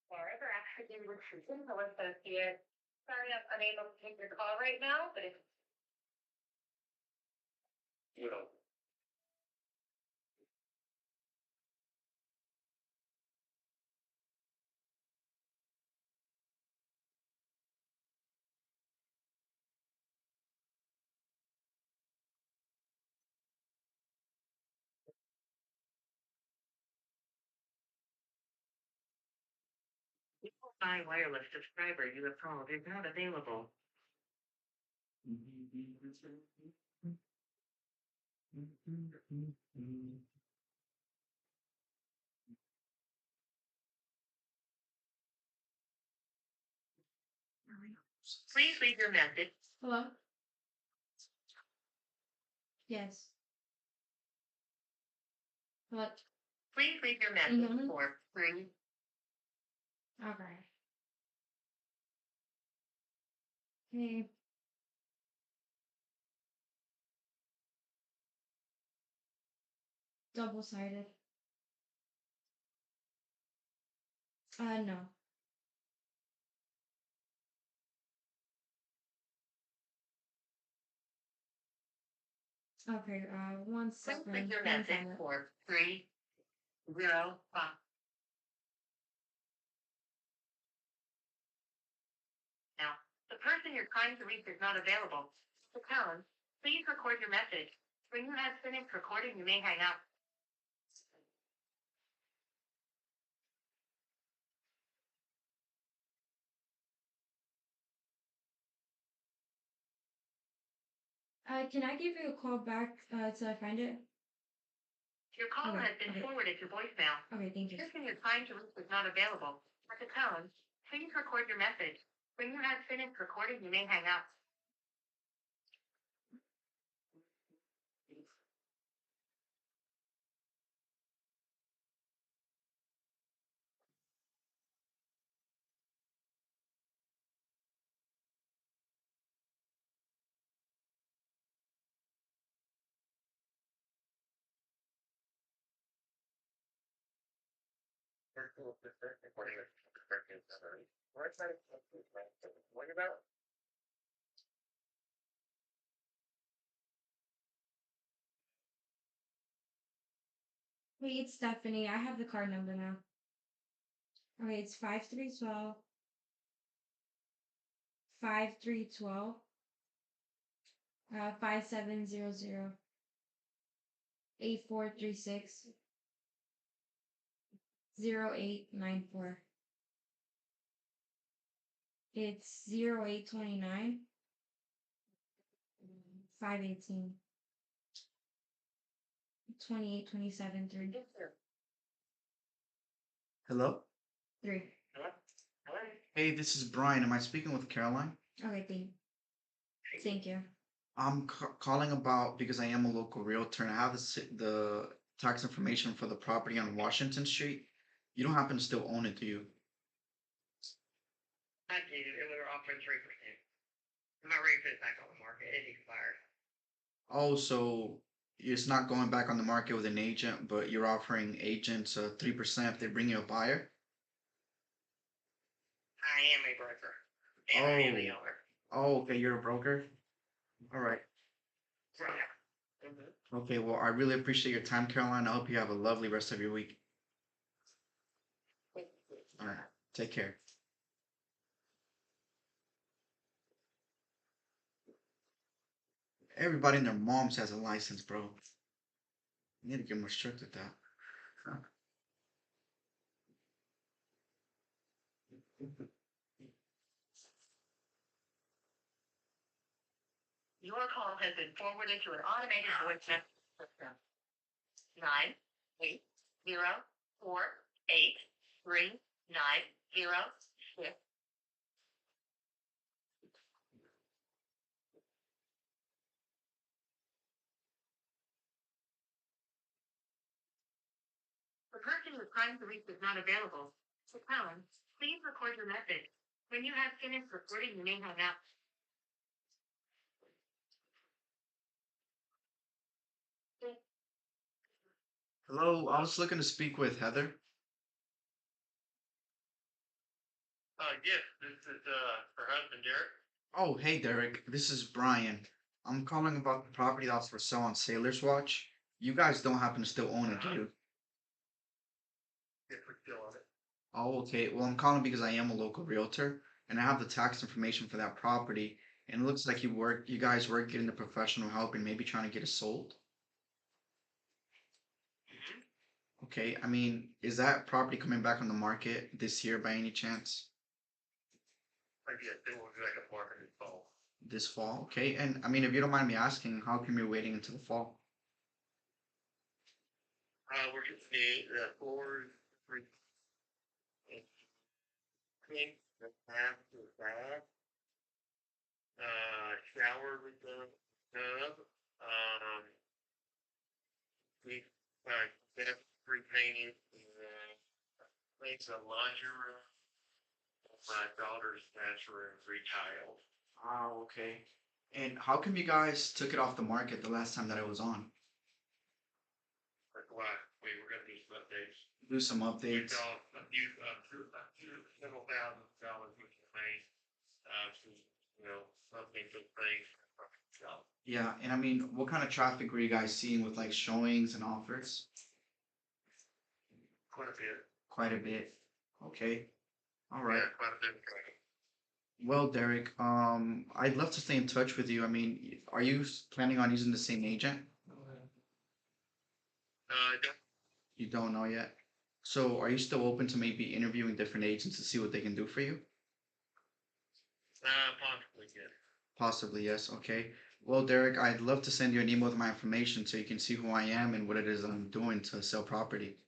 Forever actually with Susan, the associate. Sorry, I'm unable to take your call right now, but if. Well. My wireless subscriber you have called is not available. Please leave your message. Hello? Yes. What? Please leave your message Mhm. for 3. Okay. Hey. Double-sided. No. Okay, one Please second. leave your Let me message find it. for 305. Now, the person you're trying to reach is not available. The tone, please record your message. When you have finished recording, you may hang up. Can I give you a call back, till I find it? Your call Okay, has been okay. forwarded to voicemail. Okay, thank The you. person you're trying to reach is not available. At the tone, please record your message. When you have finished recording, you may hang up. What about? Wait, it's Stephanie. I have the card number now. Okay, it's 5312 5312 5700 8436 0894. It's 0829 518 2827 3 Hello? 3. Hello? Hello? Hey, this is Brian. Am I speaking with Caroline? Okay, thank you. I'm calling about because I am a local realtor and I have the tax information for the property on Washington Street. You don't happen to still own it, do you? I do, and we were offering 3%. I'm not ready to put it back on the market. It expired. Oh, so it's not going back on the market with an agent, but you're offering agents 3% if they bring you a buyer? I am a broker, and I am the Oh, owner. oh, okay, you're a broker? All right. Right. Mm-hmm. Okay, well, I really appreciate your time, Caroline. I hope you have a lovely rest of your week. All right, take care. Everybody and their moms has a license, bro. You need to get more strict with that. Your call has been forwarded to an automated voice message system. 980483906. The person you're trying to reach is not available. To tone, please record your message. When you have finished recording, you may hang up. Hello, I was looking to speak with Heather. Yes, this is, her husband, Derek. Oh, hey, Derek. This is Brian. I'm calling about the property that's for sale on Sailor's Watch. You guys don't happen to still own it, do you? Yes, we're still on it. Oh, okay. Well, I'm calling because I am a local realtor and I have the tax information for that property. And it looks like you guys were getting the professional help and maybe trying to get it sold. Okay, I mean, is that property coming back on the market this year by any chance? I guess they will do like a market this fall. This fall? Okay, and I mean, if you don't mind me asking, how come you're waiting until the fall? We're just the floors, three, clean, the bath, the bath, shower with the tub, we, bath repainted, makes a laundry room, my daughter's bathroom retiled. Oh, okay. And how come you guys took it off the market the last time that it was on? That's why we were gonna do some updates. Do some We updates. thought several $1,000s we can make, to, something to things. Yeah, and I mean, what kind of traffic were you guys seeing with like showings and offers? Quite a bit. Quite a bit. Okay. All Yeah, right. quite a bit. Well, Derek, I'd love to stay in touch with you. I mean, are you planning on using the same agent? Don't- You don't know yet. So, are you still open to maybe interviewing different agents to see what they can do for you? possibly, yes. Possibly, yes. Okay. Well, Derek, I'd love to send you an email with my information so you can see who I am and what it is I'm doing to sell property.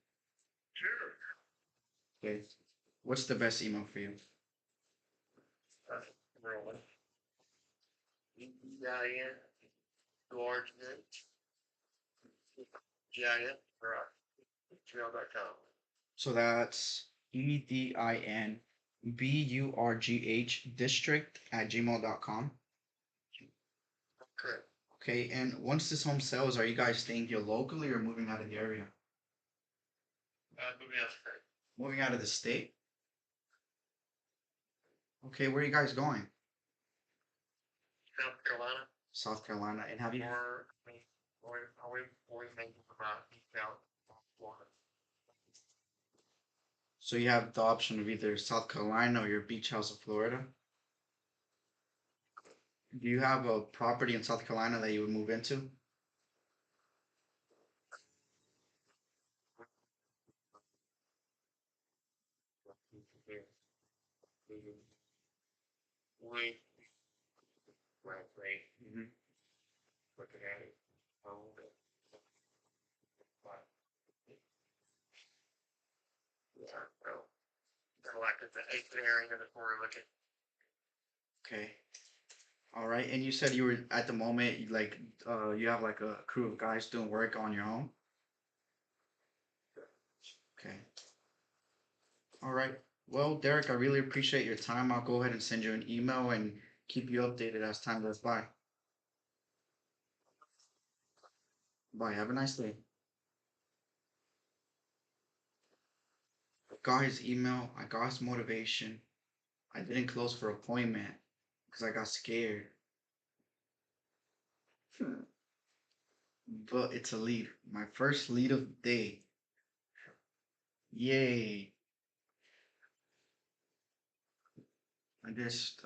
Sure. Okay. What's the best email for you? Rolling. EIN, large GIN, right, gmail.com. So that's EDINBURGH district@gmail.com. Correct. Okay, and once this home sells, are you guys staying here locally or moving out of the area? Moving out of state. Moving out of the state? Okay, where are you guys going? South Carolina, South Carolina. And have you or, or making about South Florida. so you have the option of either South Carolina or your beach house of Florida? Do you have a property in South Carolina that you would move into? We, well, Mhm. looking at it, a little bit. But, yeah, well, kind of like the eighth area that we're looking. Okay. All right, and you said you were at the moment you have like a crew of guys doing work on your own. Okay. All right. Well, Derek, I really appreciate your time. I'll go ahead and send you an email and keep you updated as time goes by. Bye. Have a nice day. I got his email. I got his motivation. I didn't close for appointment because I got scared. But it's a lead. My first lead of the day. Yay. I just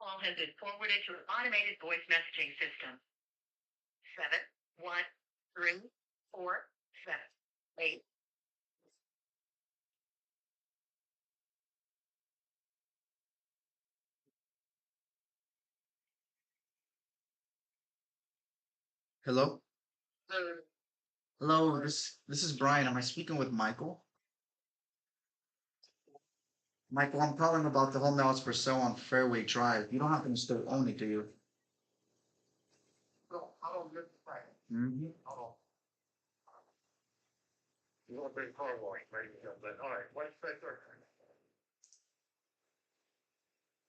Call has been forwarded to an automated voice messaging system. 71347 8. hello? Hello, this is Brian. Am I speaking with Michael? Michael, I'm calling about the home that was for sale on Fairway Drive. You don't happen to still own it, do you? No, I don't get the fact. Mm-hmm. I don't. You want to bring car wash, maybe, but all right, what's that?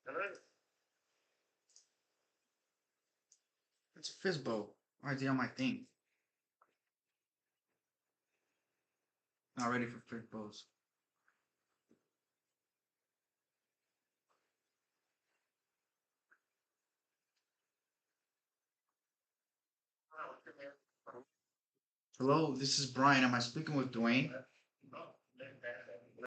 Hello? It's a Fizbo. Right there on my thing. Not ready for Fizbos. Hello, this is Brian. Am I speaking with Dwayne?